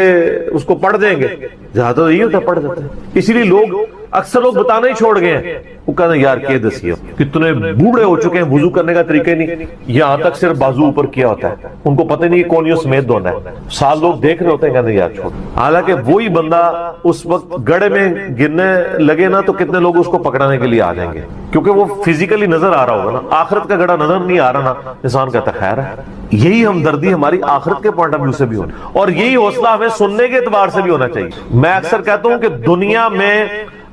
اس کو پڑھ دیں گے؟ جہاں تو یہی ہوتا پڑھ جاتے ہیں. اسی لیے لوگ اکثر لوگ بتانا ہی چھوڑ گئے ہیں. وہ کہتے ہیں یار کہ دسیو کتنے بوڑھے ہو چکے ہیں، وضو کرنے کا طریقہ نہیں، یہاں تک صرف بازو اوپر کیا ہوتا ہے، ان کو پتہ نہیں کون یہ سمیت دھونا ہے. سال لوگ دیکھ رہے ہوتے ہیں، کہتے ہیں یار چھوڑ. حالانکہ وہی بندہ اس وقت گڑھے میں گرنے لگے نا تو کتنے لوگ اس کو پکڑانے کے لیے آ جائیں گے، کیونکہ وہ فزیکلی نظر آ رہا ہوگا نا. آخرت کا گڑھا نظر نہیں آ رہا نا، انسان کہتا ہے خیر ہے. یہی ہمدردی ہماری آخرت کے پوائنٹ آف ویو سے بھی ہونی، اور یہی حوصلہ ہمیں سننے کے اعتبار سے بھی ہونا چاہیے. میں اکثر کہتا ہوں کہ دنیا میں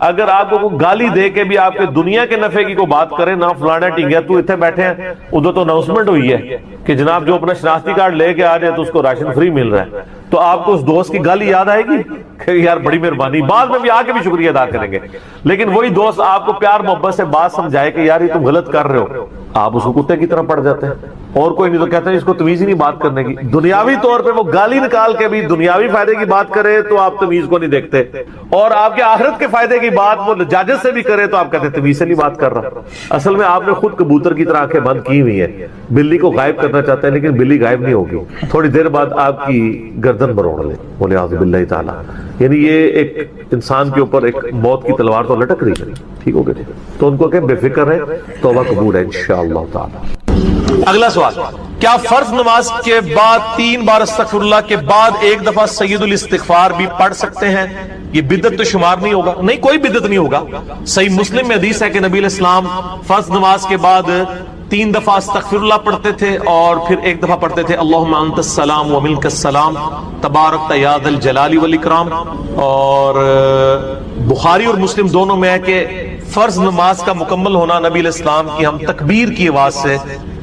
اگر آپ کو گالی دے کے بھی آپ کے دنیا کے نفع کی کو بات کرے، نہ فلانا ٹھیک تو اتنے بیٹھے ہیں، ادھر تو اناؤنسمنٹ ہوئی ہے کہ جناب جو اپنا شناختی کارڈ لے کے آ جائے تو اس کو راشن فری مل رہا ہے، تو آپ کو اس دوست کی گالی یاد آئے گی کہ یار بڑی مہربانی، بعد میں بھی آ کے بھی شکریہ ادا کریں گے. لیکن وہی دوست آپ کو پیار محبت سے بات سمجھائے کہ یار یہ تم غلط کر رہے ہو، آپ اس کو کتے کی طرح پڑ جاتے ہیں. اور کوئی نہیں تو کہتے ہیں اس کو تمیز ہی نہیں بات کرنے کی. دنیاوی طور پہ وہ گالی نکال کے بھی دنیاوی فائدے کی بات کرے تو آپ تمیز کو نہیں دیکھتے، اور آپ کے آخرت کے فائدے کی بات وہ جاجز سے بھی کرے تو آپ کہتے ہیں تمیز سے نہیں بات کر رہا. اصل میں آپ نے خود کبوتر کی طرح آنکھیں بند کی ہوئی ہیں، بلی کو غائب کرنا چاہتے ہیں لیکن بلی غائب نہیں ہوگی، تھوڑی دیر بعد آپ کی گردن مروڑ لے، بولے اعوذ باللہ تعالی. یعنی یہ ایک انسان کے اوپر ایک موت کی تلوار تو لٹک رہی ہے. ٹھیک ہو گیا، تو ان کو کہ بے فکر ہے، توبہ قبول ہے انشاءاللہ تعالی. اگلا سوال، کیا فرض نماز کے بعد 3 بار استغفر اللہ کے بعد ایک دفعہ سید الاستغفار بھی پڑھ سکتے ہیں؟ یہ بدعت تو شمار نہیں ہوگا. نہیں، کوئی بدعت نہیں ہوگا. صحیح مسلم میں حدیث ہے کہ نبی علیہ السلام فرض نماز کے بعد 3 دفعہ استغفر اللہ پڑھتے تھے اور پھر ایک دفعہ پڑھتے تھے اللہم انت السلام و منک السلام تبارک یا ذا الجلال والاکرام. اور بخاری اور مسلم دونوں میں ہے کہ فرض نماز کا مکمل ہونا نبی علیہ السلام کی ہم تکبیر کی آواز سے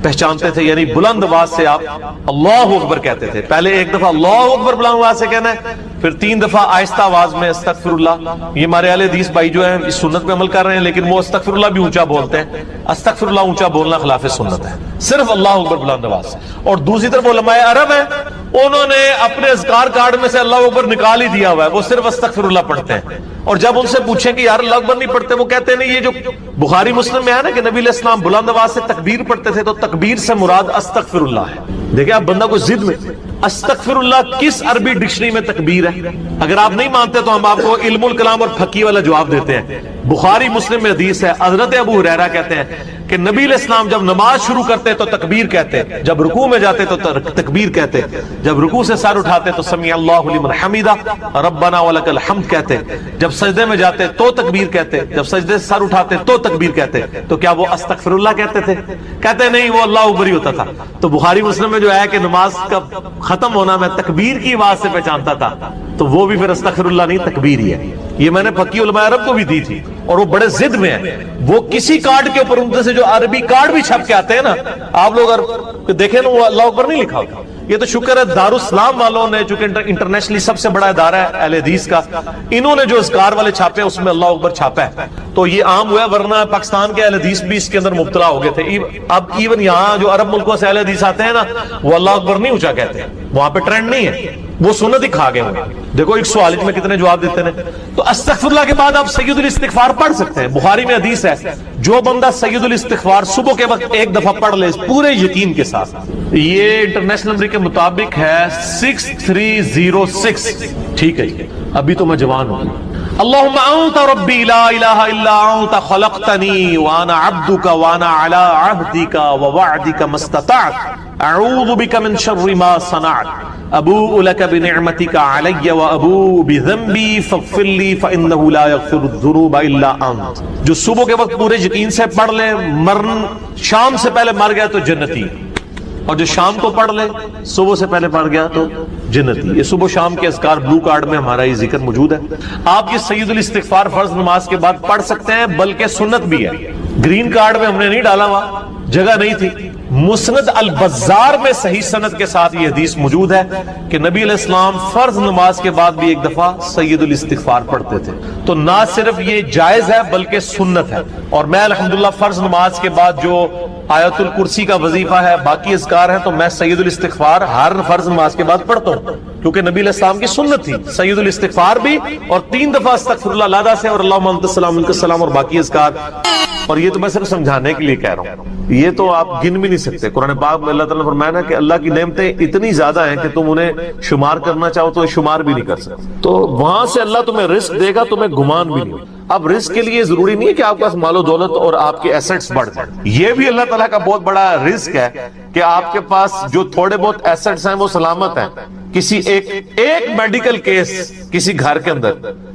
پہچانتے تھے، یعنی بلند آواز سے آپ اللہ اکبر کہتے تھے. پہلے ایک دفعہ اللہ اکبر بلند آواز سے کہنا ہے، پھر 3 دفعہ آہستہ آواز میں استغفر اللہ. یہ ہمارے اہل حدیث بھائی جو ہیں اس سنت پہ عمل کر رہے ہیں، لیکن وہ استغفر اللہ بھی اونچا بولتے ہیں. استغفر اللہ اونچا بولنا خلاف سنت ہے، صرف اللہ اکبر بلند آواز سے. اور دوسری طرف علماء عرب ہیں، انہوں نے اپنے اذکار کارڈ میں سے اللہ اکبر نکال ہی دیا ہوا ہے، وہ صرف استغفر اللہ پڑھتے ہیں۔ اور جب ان سے پوچھیں کہ یار اللہ اکبر نہیں پڑھتے، وہ کہتے ہیں نہیں، یہ جو بخاری مسلم میں ہے نا کہ نبی علیہ السلام بلند آواز سے تکبیر پڑھتے تھے، تو تکبیر سے مراد استغفر اللہ ہے۔ دیکھیں آپ بندہ کو ضد میں، استغفر اللہ کس عربی ڈکشنری میں تکبیر ہے؟ اگر آپ نہیں مانتے تو ہم آپ کو علم الکلام اور فقہ والا جواب دیتے ہیں۔ بخاری مسلم میں حدیث ہے، حضرت ابو ہریرہ کہتے ہیں کہ نبی علیہ السلام جب نماز شروع کرتے تو تکبیر کہتے، جب رکوع میں جاتے تو تکبیر کہتے، جب رکوع سے سر اٹھاتے تو سمیع اللہ لمن حمیدہ ربنا ولک الحمد کہتے، جب سجدے میں جاتے تو تکبیر کہتے، جب سجدے سے سر اٹھاتے تو تکبیر کہتے۔ تو کیا وہ استغفر اللہ کہتے تھے؟ کہتے نہیں، وہ اللہ اکبر ہی ہوتا تھا۔ تو بخاری مسلم میں جو ہے کہ نماز کا ختم ہونا میں تکبیر کی آواز سے پہچانتا تھا، تو وہ بھی پھر استغفر اللہ نہیں، تکبیر ہی ہے۔ یہ میں نے فقی علماء عرب کو بھی دی تھی، اور وہ بڑے ضد میں ہیں۔ وہ کسی کارڈ کے اوپر ان سے جو عربی کارڈ بھی چھپ کے آتے ہیں نا، آپ لوگ اگر دیکھیں نا، وہ اللہ اکبر نہیں لکھا ہوتا۔ یہ تو شکر ہے دارالاسلام والوں نے، چونکہ انٹرنیشنلی سب سے بڑا ادارہ ہے اہل حدیث کا، انہوں نے جو اذکار والے چھاپے ہیں اس میں اللہ اکبر چھاپا ہے، تو یہ عام ہوا ہے، ورنہ پاکستان کے اہل حدیث بھی اس کے اندر مبتلا ہو گئے تھے۔ اب ایون یہاں جو عرب ملکوں سے اہل حدیث آتے ہیں نا، وہ اللہ اکبر نہیں اونچا کہتے ہیں، وہاں پہ ٹرینڈ نہیں ہے، وہ سنت ہی کھا گئے ہوں گے۔ دیکھو ایک سوال میں کتنے جواب دیتے ہیں۔ تو استغفر اللہ کے بعد آپ سید الاستغفار پڑھ سکتے ہیں۔ بخاری میں حدیث ہے، جو بندہ سید الاستغفار صبح کے وقت ایک دفعہ پڑھ لے پورے یقین کے ساتھ، یہ انٹرنیشنل نمبر کے مطابق ہے 6306، ٹھیک ہے؟ ابھی تو میں جوان ہوں۔ اللہم انت ربی لا الہ الا انت خلقتنی وانا عبدک وانا علی عہدک ووعدک ما استطعت اعوذ بک من شر ما صنعت ابوء لک بنعمتک علی وابوء بذنبی فاغفر لی فانہ لا یغفر الذنوب الا انت۔ جو صبح کے وقت پورے یقین سے پڑھ لے، مرن شام سے پہلے مر گیا تو جنتی، اور جو شام کو پڑھ لے صبح سے پہلے پڑھ گیا تو جنتی۔ یہ صبح شام کے اذکار بلو کارڈ میں ہمارا یہ ذکر موجود ہے۔ آپ یہ سید الاستغفار فرض نماز کے بعد پڑھ سکتے ہیں، بلکہ سنت بھی ہے۔ گرین کارڈ میں ہم نے نہیں ڈالا ہوا، جگہ نہیں تھی۔ مسند البزار میں صحیح سند کے ساتھ یہ حدیث موجود ہے کہ نبی علیہ السلام فرض نماز کے بعد بھی ایک دفعہ سید الاستغفار پڑھتے تھے۔ تو نہ صرف یہ جائز ہے بلکہ سنت ہے۔ اور میں الحمدللہ فرض نماز کے بعد جو آیت الکرسی کا وظیفہ ہے، باقی اذکار ہیں، تو میں سید الاستغفار ہر فرض نماز کے بعد پڑھتا ہوں، کیونکہ نبی علیہ السلام کی سنت تھی سید الاستغفار بھی، اور 3 دفعہ استغفر اللہ علیہ سے، اور اللہم انت السلام منک السلام، اور باقی اذکار۔ اور یہ تو میں صرف سمجھانے کے لیے کہہ رہا ہوں، یہ تو آپ گن بھی نہیں سکتے۔ قرآن پاک میں اللہ تعالیٰ نے فرمایا نا کہ اللہ کی نعمتیں اتنی زیادہ ہیں کہ تم انہیں شمار کرنا چاہو تو شمار بھی نہیں کر سکتے۔ تو وہاں سے اللہ تمہیں رزق دے گا، تمہیں گمان بھی نہیں۔ اب رزق کے لیے ضروری نہیں ہے کہ آپ کے پاس مال و دولت اور آپ کے ایسٹس بڑھ جائیں، یہ بھی اللہ تعالیٰ کا بہت بڑا رزق ہے کہ آپ کے پاس جو تھوڑے بہت ایسٹس ہیں وہ سلامت ہیں۔ کسی ایک میڈیکل کیس کسی گھر کے اندر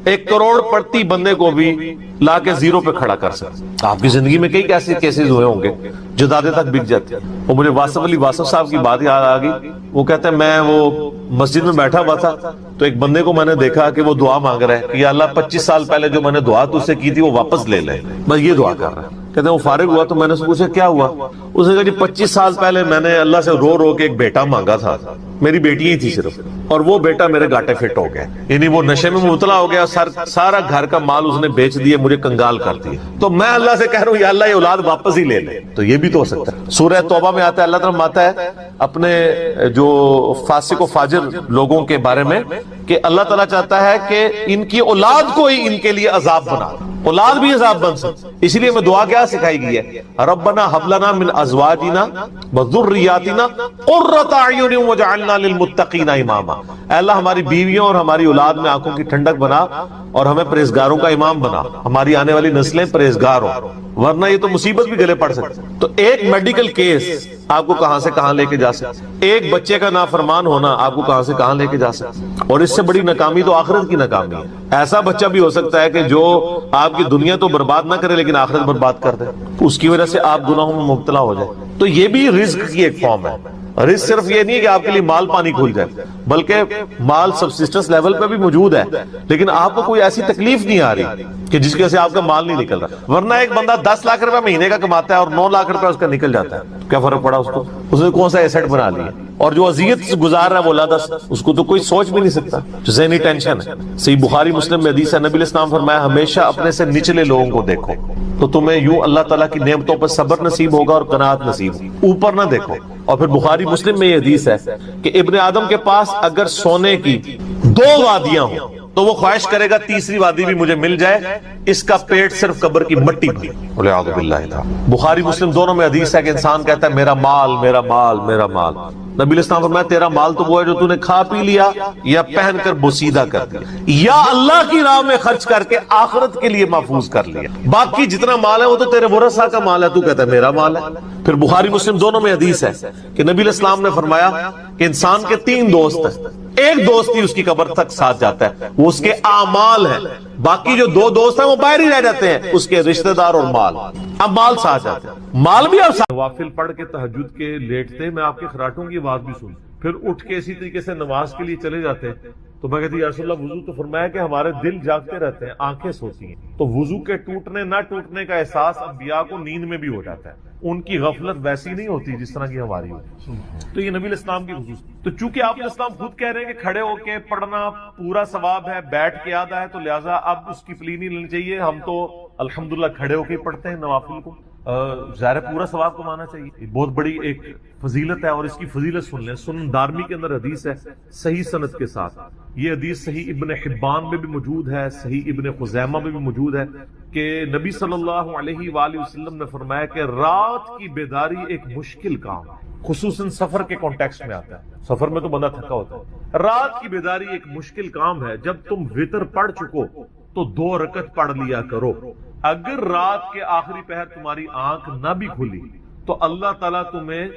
1 کروڑ پڑتی بندے کو بھی لا کے زیرو پہ کھڑا کر سکتے۔ آپ کی زندگی میں کئی ایسے کیسز ہوئے ہوں گے جو دادے تک بک جاتے ہیں۔ وہ مجھے واصف علی واصف صاحب کی بات یاد آ گئی، وہ کہتے ہیں میں وہ مسجد میں بیٹھا ہوا تھا تو ایک بندے کو میں نے دیکھا کہ وہ دعا مانگ رہا ہے کہ یا اللہ 25 سال پہلے جو میں نے دعا تجھ سے کی تھی وہ واپس لے لے، بس یہ دعا کر رہا ہے۔ کہتے ہیں وہ فارغ ہوا تو میں نے اس سے پوچھا کیا ہوا؟ اس نے کہا جی 25 سال پہلے میں نے اللہ سے رو رو کے ایک بیٹا مانگا تھا، میری بیٹی ہی تھی صرف، اور وہ بیٹا میرے گاٹے فٹ ہو گیا، یعنی وہ نشے میں مبتلا ہو گیا، سارا گھر کا مال اس نے بیچ دیا، مجھے کنگال کر دیا، تو میں اللہ سے کہہ رہا ہوں یا اللہ یہ اولاد واپس ہی لے لے۔ تو یہ بھی تو ہو سکتا ہے۔ سورہ توبہ میں آتا ہے، اللہ تعالیٰ آتا ہے اپنے جو فاسق و فاجر لوگوں کے بارے میں کہ اللہ تعالیٰ چاہتا ہے کہ ان کی اولاد کو ہی ان کے لیے عذاب بنا، اولاد بھی عذاب بن سکتی۔ اس لیے میں دعا کیا سکھائی گئی ہے، ربنا ھب لنا من ازواجنا وذریاتنا قرۃ اعین واجعلنا للمتقین اماما۔ اے اللہ ہماری بیویوں اور ہماری اولاد میں آنکھوں کی ٹھنڈک بنا اور ہمیں پرہیزگاروں کا امام بنا، ہماری آنے والی نسلیں پرہیزگار ہوں، ورنہ یہ تو مصیبت بھی گلے پڑ سکتی۔ تو ایک میڈیکل کیس آپ کو کہاں سے کہاں لے کے جا سکتے، ایک بچے کا نافرمان ہونا آپ کو کہاں سے کہاں لے کے جا سکتے، اور اس سے بڑی ناکامی تو آخرت کی ناکامی ہے۔ ایسا بچہ بھی ہو سکتا ہے کہ جو آپ کی دنیا تو برباد نہ کرے لیکن آخرت برباد کر دے، اس کی وجہ سے آپ گناہوں میں مبتلا ہو جائے۔ تو یہ بھی رزق کی ایک فارم ہے۔ رزق صرف یہ نہیں ہے کہ آپ کے لیے مال پانی کھل جائے، بلکہ مال سبسسٹنس لیول پہ بھی موجود ہے، لیکن آپ کو کوئی ایسی تکلیف نہیں آ رہی کہ جس کی وجہ سے آپ کا مال نہیں نکل رہا۔ ورنہ ایک بندہ 10 لاکھ روپے مہینے کا کماتا ہے اور 9 لاکھ روپے اس کا نکل جاتا ہے، کیا فرق پڑا اس کو؟ اس نے کون سا ایسٹ بنا لیا، اور جو اذیت گزار رہا ہے وہ اللہ اس کو تو کوئی سوچ بھی نہیں سکتا، جو ذہنی ٹینشن ہے۔ صحیح بخاری مسلم میں حدیث ہے، نبی علیہ السلام فرمایا ہمیشہ اپنے سے نچلے لوگوں کو دیکھو تو تمہیں یوں اللہ تعالیٰ کی نعمتوں پر صبر نصیب ہوگا اور قناعت نصیب ہوگی۔ اوپر نہ دیکھو، اور پھر بخاری مسلم میں یہ حدیث ہے کہ ابن آدم کے پاس اگر سونے کی 2 وادیاں ہوں تو وہ خواہش کرے گا تیسری وادی بھی مجھے مل جائے، اس کا پیٹ صرف قبر کی مٹی بھری۔ والعیاذ باللہ تعالی۔ بخاری مسلم دونوں میں حدیث ہے کہ انسان کہتا ہے میرا مال میرا مال میرا مال، نبی علیہ السلام فرمایا تیرا مال تو وہ ہے جو تو نے کھا پی لیا یا پہن کر بوسیدہ کر دیا یا اللہ کی راہ میں خرچ کر کے آخرت کے لیے محفوظ کر لیا، باقی جتنا مال ہے وہ تو تیرے ورثہ کا مال ہے، تو کہتا ہے میرا مال ہے۔ پھر بخاری مسلم دونوں میں حدیث ہے کہ نبی علیہ السلام نے فرمایا کہ انسان کے 3 دوست ہیں، ایک دوست ہی اس کی قبر تک ساتھ جاتا ہے، وہ اس کے اعمال ہیں، باقی جو 2 دوست ہیں وہ باہر ہی رہ جاتے ہیں، اس کے رشتہ دار اور مال۔ اب مال ساتھ جاتے ہیں، مال بھی اب ساتھ۔ نوافل پڑھ کے تہجد کے لیٹتے میں آپ کے خراٹوں کی آواز بھی سن، پھر اٹھ کے اسی طریقے سے نماز کے لیے چلے جاتے، تو میں کہتی یا رسول اللہ وضو تو فرمایا کہ ہمارے دل جاگتے رہتے ہیں، آنکھیں سوتی ہیں، تو وضو کے ٹوٹنے نہ ٹوٹنے کا احساس انبیاء کو نیند میں بھی ہو جاتا ہے، ان کی غفلت ویسی نہیں ہوتی جس طرح کی ہماری ہوتی۔ تو یہ نبی الاسلام کی خصوص، تو چونکہ آپ الاسلام خود کہہ رہے ہیں کہ کھڑے ہو کے پڑھنا پورا ثواب ہے، بیٹھ کے آدھا ہے، تو لہٰذا اب اس کی پلی نہیں لینی چاہیے، ہم تو الحمدللہ کھڑے ہو کے پڑھتے ہیں نوافل کو، ظاہر پورا ثواب کمانا چاہیے، بہت بڑی ایک فضیلت ہے، اور اس کی فضیلت سن لیں۔ سنن دارمی کے اندر حدیث ہے صحیح سند کے ساتھ، یہ حدیث صحیح ابن حبان میں بھی موجود ہے، صحیح ابن خزیمہ میں بھی موجود ہے کہ نبی صلی اللہ علیہ وآلہ وسلم نے فرمایا کہ رات کی بیداری ایک مشکل کام ہے، خصوصاً سفر کے کانٹیکسٹ میں آتا ہے، سفر میں تو بندہ تھکا ہوتا ہے، رات کی بیداری ایک مشکل کام ہے، جب تم وتر پڑھ چکو تو 2 رکعت پڑھ لیا کرو، اگر رات کے آخری پہر تمہاری آنکھ نہ بھی کھلی تو اللہ تعالیٰ تمہیں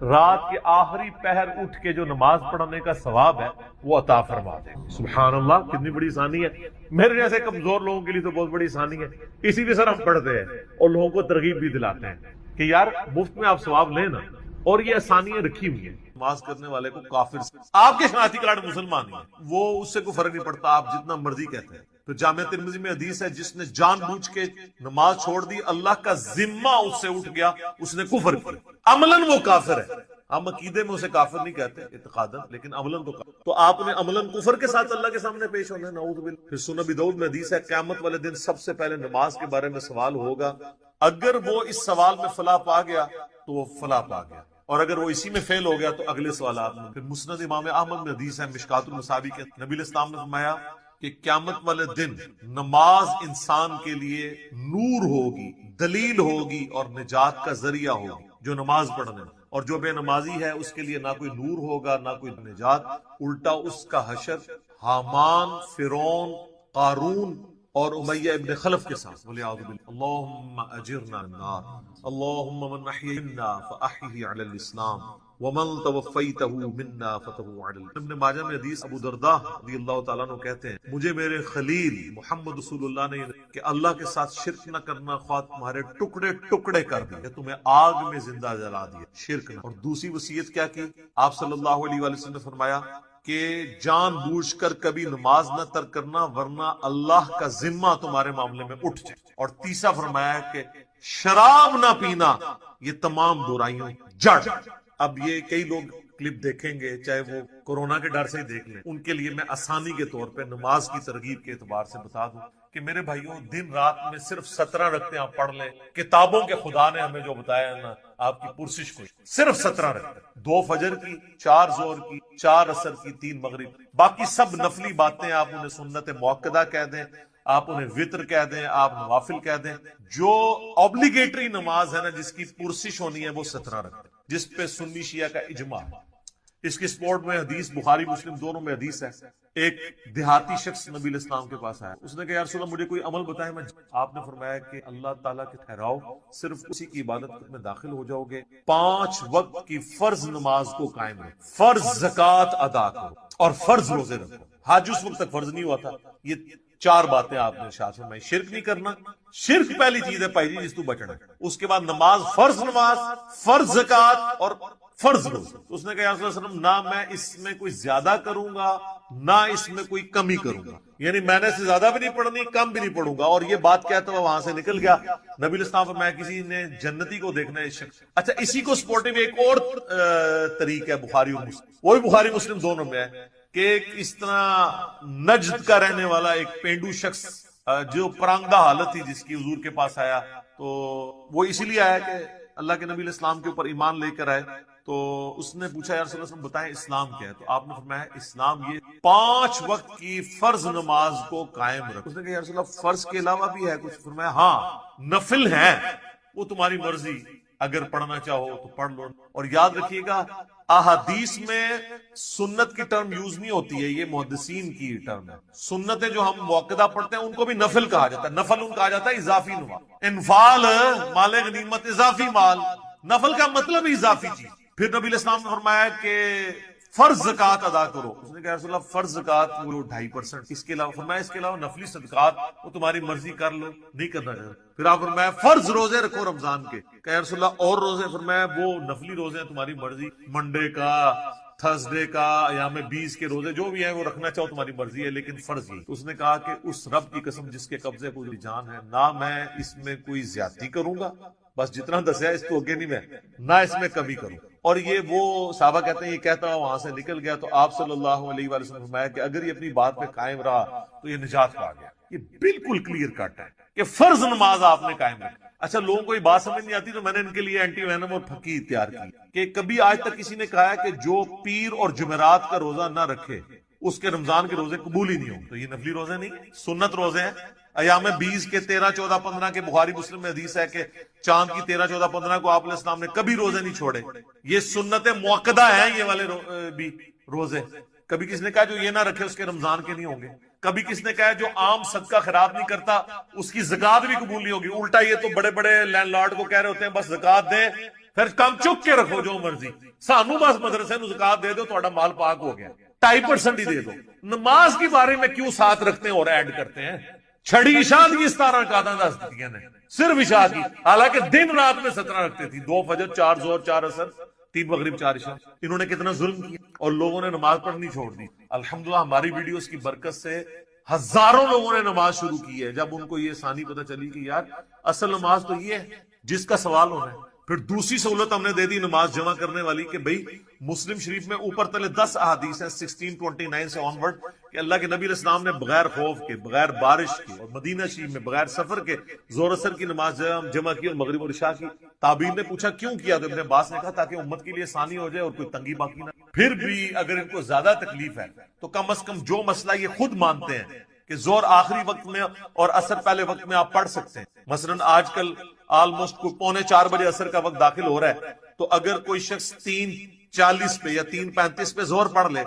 رات کے آخری پہر اٹھ کے جو نماز پڑھنے کا ثواب ہے وہ عطا فرما دے۔ سبحان اللہ، کتنی بڑی آسانی ہے، میرے جیسے کمزور لوگوں کے لیے تو بہت بڑی آسانی ہے، اسی لیے سر ہم پڑھتے ہیں اور لوگوں کو ترغیب بھی دلاتے ہیں کہ یار مفت میں آپ ثواب لیں نا، اور یہ آسانیاں رکھی ہوئی ہیں۔ نماز کرنے والے کو کافر سے، آپ کے شناختی کارڈ مسلمان ہی ہیں، وہ اس سے کوئی فرق نہیں پڑتا، آپ جتنا مرضی کہتے ہیں۔ تو جامعہ ترمذی میں حدیث ہے جس نے جان بوجھ کے نماز چھوڑ دی اللہ کا ذمہ اس سے اٹھ گیا، اس نے کفر کیا، عملاً وہ کافر ہے، ہم عقیدے میں اسے کافر نہیں کہتے اعتقاداً، لیکن عملاً تو کافر۔ تو آپ نے عملاً کفر کے ساتھ اللہ کے سامنے پیش ہونا ہے، نعوذ باللہ۔ پھر سنن ابی داؤد میں حدیث ہے قیامت والے دن سب سے پہلے نماز کے بارے میں سوال ہوگا، اگر وہ اس سوال میں فلاح پا گیا تو وہ فلاح پا گیا، اور اگر وہ اسی میں فیل ہو گیا تو اگلے سوالات میں۔ پھر مسند امام احمد میں حدیث ہے مشکات المصابیح کے، نبی علیہ السلام نے فرمایا کہ قیامت والے دن نماز انسان کے لیے نور ہوگی، دلیل ہوگی اور نجات کا ذریعہ ہوگی، جو نماز پڑھنے، اور جو بے نمازی ہے اس کے لیے نہ کوئی نور ہوگا نہ کوئی نجات، الٹا اس کا حشر حامان، فرعون، قارون اور امیہ ابن خلف کے ساتھ، والعیاذ باللہ۔ اللہم اجرنا النار، اللہم من احیینا فاحیہ علی الاسلام ومن توفیتہ منا فتح علی۔ ابن ماجہ میں حدیث ابو درداء رضی اللہ تعالیٰ عنہ کہتے ہیں مجھے میرے خلیل محمد رسول اللہ نے کہ اللہ کے ساتھ شرک نہ کرنا، خواہ تمہارے ٹکڑے ٹکڑے کر دیا، تمہیں آگ میں زندہ جلا دیا، شرک نہ۔ اور دوسری وصیت کیا کی؟ آپ صلی اللہ علیہ وآلہ وسلم نے فرمایا کہ جان بوجھ کر کبھی نماز نہ ترک کرنا ورنہ اللہ کا ذمہ تمہارے معاملے میں اٹھ جائے۔ اور تیسرا فرمایا کہ شراب نہ پینا، یہ تمام برائیوں جڑ۔ اب یہ کئی لوگ کلپ دیکھیں گے، چاہے وہ کورونا کے ڈر سے ہی دیکھ لیں، ان کے لیے میں آسانی کے طور پہ نماز کی ترغیب کے اعتبار سے بتا دوں کہ میرے بھائیوں دن رات میں صرف 17 رکعتیں آپ پڑھ لیں، کتابوں کے خدا نے ہمیں جو بتایا ہے نا آپ کی پرسش کو، صرف 17 رکعتیں، 2 فجر کی، 4 ظہر کی، 4 عصر کی، 3 مغرب، باقی سب نفلی باتیں آپ انہیں سنت موقدہ کہہ دیں، آپ انہیں وطر کہہ دیں، آپ نوافل کہہ دیں، جو اوبلیگیٹری نماز ہے نا جس کی پرسش ہونی ہے وہ 17 رکعتیں، جس پہ سنی شیعہ کا اجماع ہے۔ اس کی سپورٹ میں حدیث بخاری مسلم دونوں میں حدیث ہے، ایک دیہاتی شخص نبی علیہ السلام کے پاس آیا، اس نے کہا یا رسول اللہ مجھے کوئی عمل بتائیں، آپ نے فرمایا کہ اللہ تعالیٰ کے ٹھہراؤ، صرف اسی کی عبادت میں داخل ہو جاؤ گے، 5 وقت کی فرض نماز کو قائم رکھو، فرض زکوٰۃ ادا کرو اور فرض روزے رکھو۔ حج اس وقت تک فرض نہیں ہوا تھا۔ یہ 4 باتیں آپ نے ارشاد فرمائی، شرک نہیں کرنا، شرک پہلی چیز ہے پہلی جس تو بچنا ہے، اس کے بعد نماز، فرض زکوٰۃ اور فرض روزہ۔ اس نے کہا یا رسول اللہ صلی اللہ علیہ وسلم نہ میں اس میں کوئی زیادہ کروں گا نہ اس میں کوئی کمی کروں گا، یعنی میں نے سے زیادہ بھی نہیں پڑھنی کم بھی نہیں پڑھوں گا، اور یہ بات کہتا ہوا وہاں سے نکل گیا۔ نبی علیہ السلام فرمایا کسی نے جنتی کو دیکھنا ہے شخص۔ اچھا اسی کو سپورٹنگ میں ایک اور طریق ہے بخاری اور مسلم، وہی بخاری مسلم دونوں میں ہے کہ اس طرح نجد کا رہنے والا ایک پینڈو شخص جو پرانگدہ حالت تھی جس کی حضور کے پاس آیا، تو وہ اسی لیے آیا کہ اللہ کے نبی علیہ السلام کے اوپر ایمان لے کر آئے، تو اس نے پوچھا یا رسول اللہ صلی اللہ علیہ وسلم بتائیں اسلام کیا ہے؟ تو آپ نے فرمایا اسلام یہ 5 وقت کی فرض نماز کو قائم رکھ۔ اس نے کہا یا رسول اللہ فرض کے علاوہ بھی ہے کچھ؟ فرمایا ہاں نفل ہے، وہ تمہاری مرضی، اگر پڑھنا چاہو تو پڑھ لو۔ اور یاد رکھیے گا احادیث میں سنت کی ٹرم یوز نہیں ہوتی ہے، یہ محدثین کی ٹرم ہے۔ سنتیں جو ہم موقدہ پڑھتے ہیں ان کو بھی نفل کہا جاتا ہے، نفل ان کہا جاتا ہے اضافی نماز، انفال مال غنیمت اضافی مال، نفل کا مطلب اضافی چیز۔ پھر نبی علیہ السلام نے فرمایا کہ فرض زکات ادا کرو۔ اس نے کہا رسول اللہ فرض زکات وہ 2.5%، اس کے علاوہ فرمایا اس کے علاوہ نفلی صدقات وہ تمہاری مرضی کر لو، نہیں کرنا چاہتا۔ پھر آپ فرمایا فرض روزے رکھو رمضان کے، کہا رسول اللہ اور روزے؟ فرمایا وہ نفلی روزے ہیں تمہاری مرضی، منڈے کا، تھرسڈے کا، ایام 20 کے روزے جو بھی ہیں وہ رکھنا چاہو تمہاری مرضی ہے، لیکن فرض یہ۔ تو اس نے کہا کہ اس رب کی قسم جس کے قبضے پوری جان ہے، نہ میں اس میں کوئی زیادتی کروں گا، بس جتنا دسیا اس تو اگے نہیں میں، نہ اس میں کمی کروں۔ اور یہ وہ صحابہ کہتے ہیں یہ کہتا ہوا وہاں سے نکل گیا، تو آپ صلی اللہ علیہ وآلہ وسلم نے فرمایا کہ اگر یہ اپنی بات پہ قائم رہا تو یہ نجات پا گیا۔ یہ بالکل کلیئر کٹ ہے کہ فرض نماز آپ نے قائم رکھی۔ اچھا لوگوں کو یہ بات سمجھ نہیں آتی تو میں نے ان کے لیے اینٹی وینم اور پھکی تیار کی کہ کبھی آج تک کسی نے کہا ہے کہ جو پیر اور جمعرات کا روزہ نہ رکھے اس کے رمضان کے روزے قبول ہی نہیں ہوں۔ تو یہ نفلی روزے نہیں، سنت روزے ہیں۔ ایام 20 کے 13، 14، 15 کے بخاری مسلم میں حدیث ہے کہ چاند کی 13، 14، 15 کو آپ علیہ السلام نے کبھی روزے نہیں چھوڑے۔ یہ سنت موقدہ ہیں یہ والے بھی روزے۔ کبھی کس نے کہا جو یہ نہ رکھے اس کے رمضان کے نہیں ہوں گے۔ کبھی کس نے کہا جو عام صدقہ خیرات نہیں کرتا اس کی زکات بھی قبول نہیں ہوگی۔ الٹا یہ تو بڑے بڑے لینڈ لارڈ کو کہہ رہے ہوتے ہیں بس زکات دے پھر کم چک کے رکھو جو مرضی، سانو بس مدرسے نو زکات دے دو تہاڈا مال پاک ہو گیا، 2.5% ہی دے دو۔ نماز کے بارے میں کیوں ساتھ رکھتے ہیں اور ایڈ کرتے ہیں؟ چھڑی عشاء کی 17 رکعتاں دس دتیاں نے صرف عشاء کی، حالانکہ دن رات میں 17 رکھتے تھی، 2 فجر، 4 ظہر، 4 عصر، 3 مغرب، 4 عشاء۔ انہوں نے کتنا ظلم کیا اور لوگوں نے نماز پڑھنی چھوڑ دی۔ الحمدللہ ہماری ویڈیوز کی برکت سے ہزاروں لوگوں نے نماز شروع کی ہے جب ان کو یہ آسانی پتہ چلی کہ یار اصل نماز تو یہ ہے جس کا سوال ہونا ہے۔ پھر دوسری سہولت ہم نے دے دی نماز جمع کرنے والی کہ بھئی مسلم شریف میں اوپر تلے 10 احادیث ہیں 1629 سے آن ورڈ کہ اللہ کے نبی علیہ السلام نے بغیر خوف کے، بغیر بارش کے اور مدینہ شریف میں بغیر سفر کے ظہر اثر کی نماز جمع کی اور مغرب اور عشاء کی۔ تابعین نے پوچھا کیوں کیا؟ تو ابن عباس نے کہا تاکہ امت کے لیے آسانی ہو جائے اور کوئی تنگی باقی نہ۔ پھر بھی اگر ان کو زیادہ تکلیف ہے تو کم از کم جو مسئلہ یہ خود مانتے ہیں کہ ظہر آخری وقت میں اور عصر پہلے وقت میں آپ پڑھ سکتے ہیں، مثلا آج کل آلموسٹ 3:45 بجے عصر کا وقت داخل ہو رہا ہے، تو اگر کوئی شخص 3:40 پہ یا 3:35 پہ ظہر پڑھ لے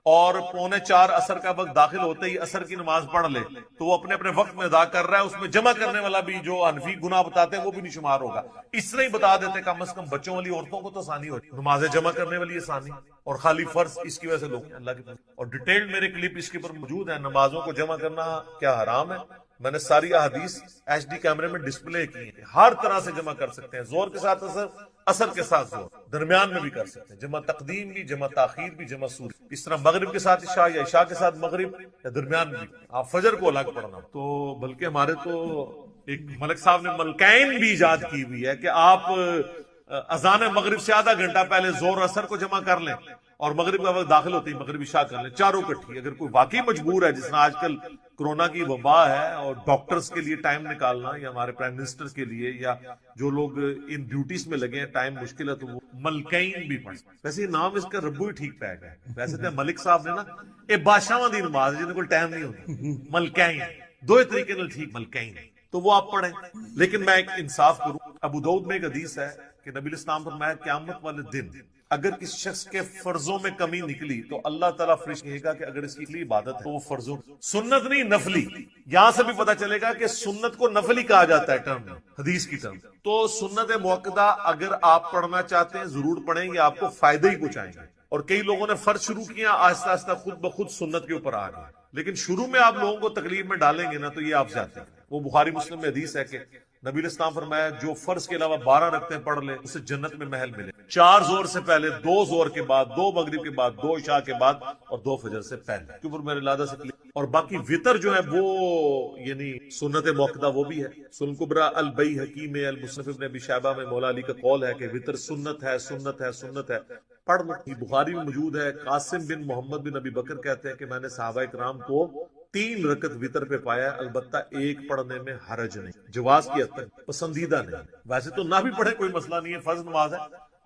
اور 3:45 عصر کا وقت داخل ہوتے ہی عصر کی نماز پڑھ لے تو وہ اپنے اپنے وقت میں ادا کر رہا ہے۔ اس میں جمع کرنے والا بھی جو حنفی گناہ بتاتے ہیں وہ بھی نہیں شمار ہوگا۔ اس طرح ہی بتا دیتے کم از کم بچوں والی عورتوں کو تو آسانی ہوتی، نمازیں جمع کرنے والی آسانی، اور خالی فرض اس کی وجہ سے لوگ اللہ کے اور ڈیٹیل میرے کلپ اس کے اوپر موجود ہے، نمازوں کو جمع کرنا کیا حرام ہے۔ میں نے ساری احادیث HD کیمرے میں ڈسپلے کی ہیں، ہر طرح سے جمع کر سکتے ہیں، ظہر کے ساتھ عصر، عصر کے ساتھ ظہر، درمیان میں بھی کر سکتے ہیں، جمع تقدیم بھی، جمع تاخیر بھی، جمع سور، اس طرح مغرب کے ساتھ عشاء یا عشاء کے ساتھ مغرب یا درمیان میں بھی۔ آپ فجر کو الگ پڑھنا تو بلکہ ہمارے تو ایک ملک صاحب نے ملکین بھی ایجاد کی ہوئی ہے کہ آپ اذان مغرب سے آدھا گھنٹہ پہلے ظہر اثر کو جمع کر لیں اور مغرب کا وقت داخل ہوتے ہی مغرب عشاء کر لیں، چاروں کٹھی۔ اگر کوئی واقعی مجبور ہے، جس طرح آج کل کورونا کی وبا ہے اور ڈاکٹرز کے لیے ٹائم نکالنا، یا ہمارے پرائم منسٹر کے لیے، یا جو لوگ ان ڈیوٹیز میں لگے ہیں ٹائم مشکل ہے، تو وہ ملکین بھی پڑھ سکتے۔ ویسے یہ نام اس کا ربو ہی ٹھیک پہ گیا، ویسے تو ملک صاحب نے نا یہ بادشاہاں دی نماز ہے جن کو ٹائم نہیں ہوتا، ملکین دو طریقے نال ٹھیک ملکین، تو وہ آپ پڑھیں۔ لیکن میں ایک انصاف کروں، ابو داؤد میں ایک حدیث ہے کہ نبی علیہ السلام فرمایا قیامت والے دن اگر کسی شخص کے فرضوں میں کمی نکلی تو اللہ تعالیٰ فرشتے کہے گا کہ اگر اس کی عبادت ہے تو وہ فرضوں، سنت نہیں نفلی۔ یہاں سے بھی پتہ چلے گا کہ سنت کو نفلی کہا جاتا ہے ٹرم میں، حدیث کی ٹرم۔ تو سنت موقدہ اگر آپ پڑھنا چاہتے ہیں ضرور پڑھیں، یہ آپ کو فائدہ ہی پہنچائیں گے۔ اور کئی لوگوں نے فرض شروع کیا، آہستہ آہستہ خود بخود سنت کے اوپر آ گئے، لیکن شروع میں آپ لوگوں کو تکلیف میں ڈالیں گے نا تو یہ آپ جاتے ہیں۔ وہ بخاری مسلم میں حدیث ہے کہ نبی علیہ السلام فرمایا جو فرض کے علاوہ 12 رکعتیں پڑھ لے اسے جنت میں محل ملے، 4 ظہر سے پہلے، 2 ظہر کے بعد، 2 مغرب کے بعد، 2 عشاء کے بعد اور 2 فجر سے پہلے، کیونکہ میرے لادہ سے۔ اور باقی وطر جو ہے وہ یعنی سنت موقدہ وہ بھی ہے۔ سنن کبریٰ البیہقی میں، المصنف ابن ابی شیبہ میں مولا علی کا قول ہے کہ وطر سنت ہے، سنت ہے، سنت ہے، پڑھ لو۔ بخاری میں موجود ہے، قاسم بن محمد بن ابی بکر کہتے ہیں کہ میں نے صحابہ کرام کو 3 رکعت وطر پہ پایا، البتہ ایک پڑھنے میں حرج نہیں، جواز کی حد تک، پسندیدہ نہیں۔ ویسے تو نہ بھی پڑھے کوئی مسئلہ نہیں ہے، فرض نماز ہے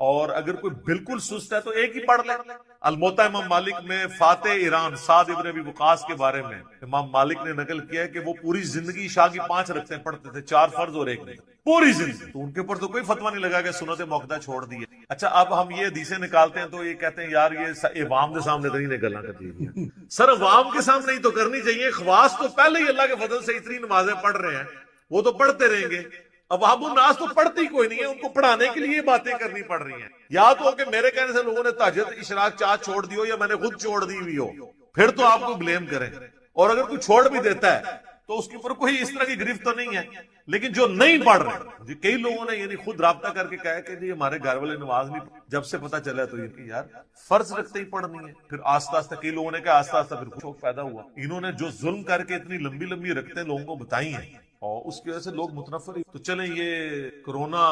اور اگر کوئی بالکل سست ہے تو ایک ہی پڑھ لے. الموطا امام مالک میں فاتح ایران سعد ابن ابی وقاص کے بارے میں امام مالک نے نقل کیا ہے کہ وہ پوری زندگی عشاء کی 5 رکعتیں پڑھتے تھے، 4 فرض اور 1 نہیں، پوری زندگی. تو ان کے اوپر تو کوئی فتویٰ نہیں لگا کہ سنت موقدہ چھوڑ دی ہے. اچھا اب ہم یہ حدیثیں نکالتے ہیں تو یہ کہتے ہیں یار یہ عوام کے سامنے تو نہیں نکلنا چاہیے. سر عوام کے سامنے ہی تو کرنی چاہیے. خواص تو پہلے ہی اللہ کے فضل سے اتنی نمازیں پڑھ رہے ہیں، وہ تو پڑھتے رہیں گے. اب الناس تو پڑھتی کوئی نہیں ہے، ان کو پڑھانے کے لیے باتیں کرنی پڑ رہی ہیں. یا تو کہ میرے کہنے سے لوگوں نے تہجد اشراق چاہ چھوڑ دی ہو یا میں نے خود چھوڑ دی ہوئی ہو، پھر تو آپ کو بلیم کریں. اور اگر کوئی چھوڑ بھی دیتا ہے تو اس کے اوپر کوئی اس طرح کی گرفت تو نہیں ہے. لیکن جو نہیں پڑھ رہے جی، کئی لوگوں نے یعنی خود رابطہ کر کے کہا کہ جی ہمارے گھر والے نماز نہیں، جب سے پتہ چلا تو یہ کہ یار فرض رکھتے ہی پڑھنی ہے. پھر آہستہ آہستہ کئی لوگوں نے کہا آہستہ آہستہ پھر شوق پیدا ہوا. انہوں نے جو ظلم کر کے اتنی لمبی لمبی رکھتے لوگوں کو بتائی ہیں اور اس کی وجہ سے لوگ متنفر. تو چلیں یہ کرونا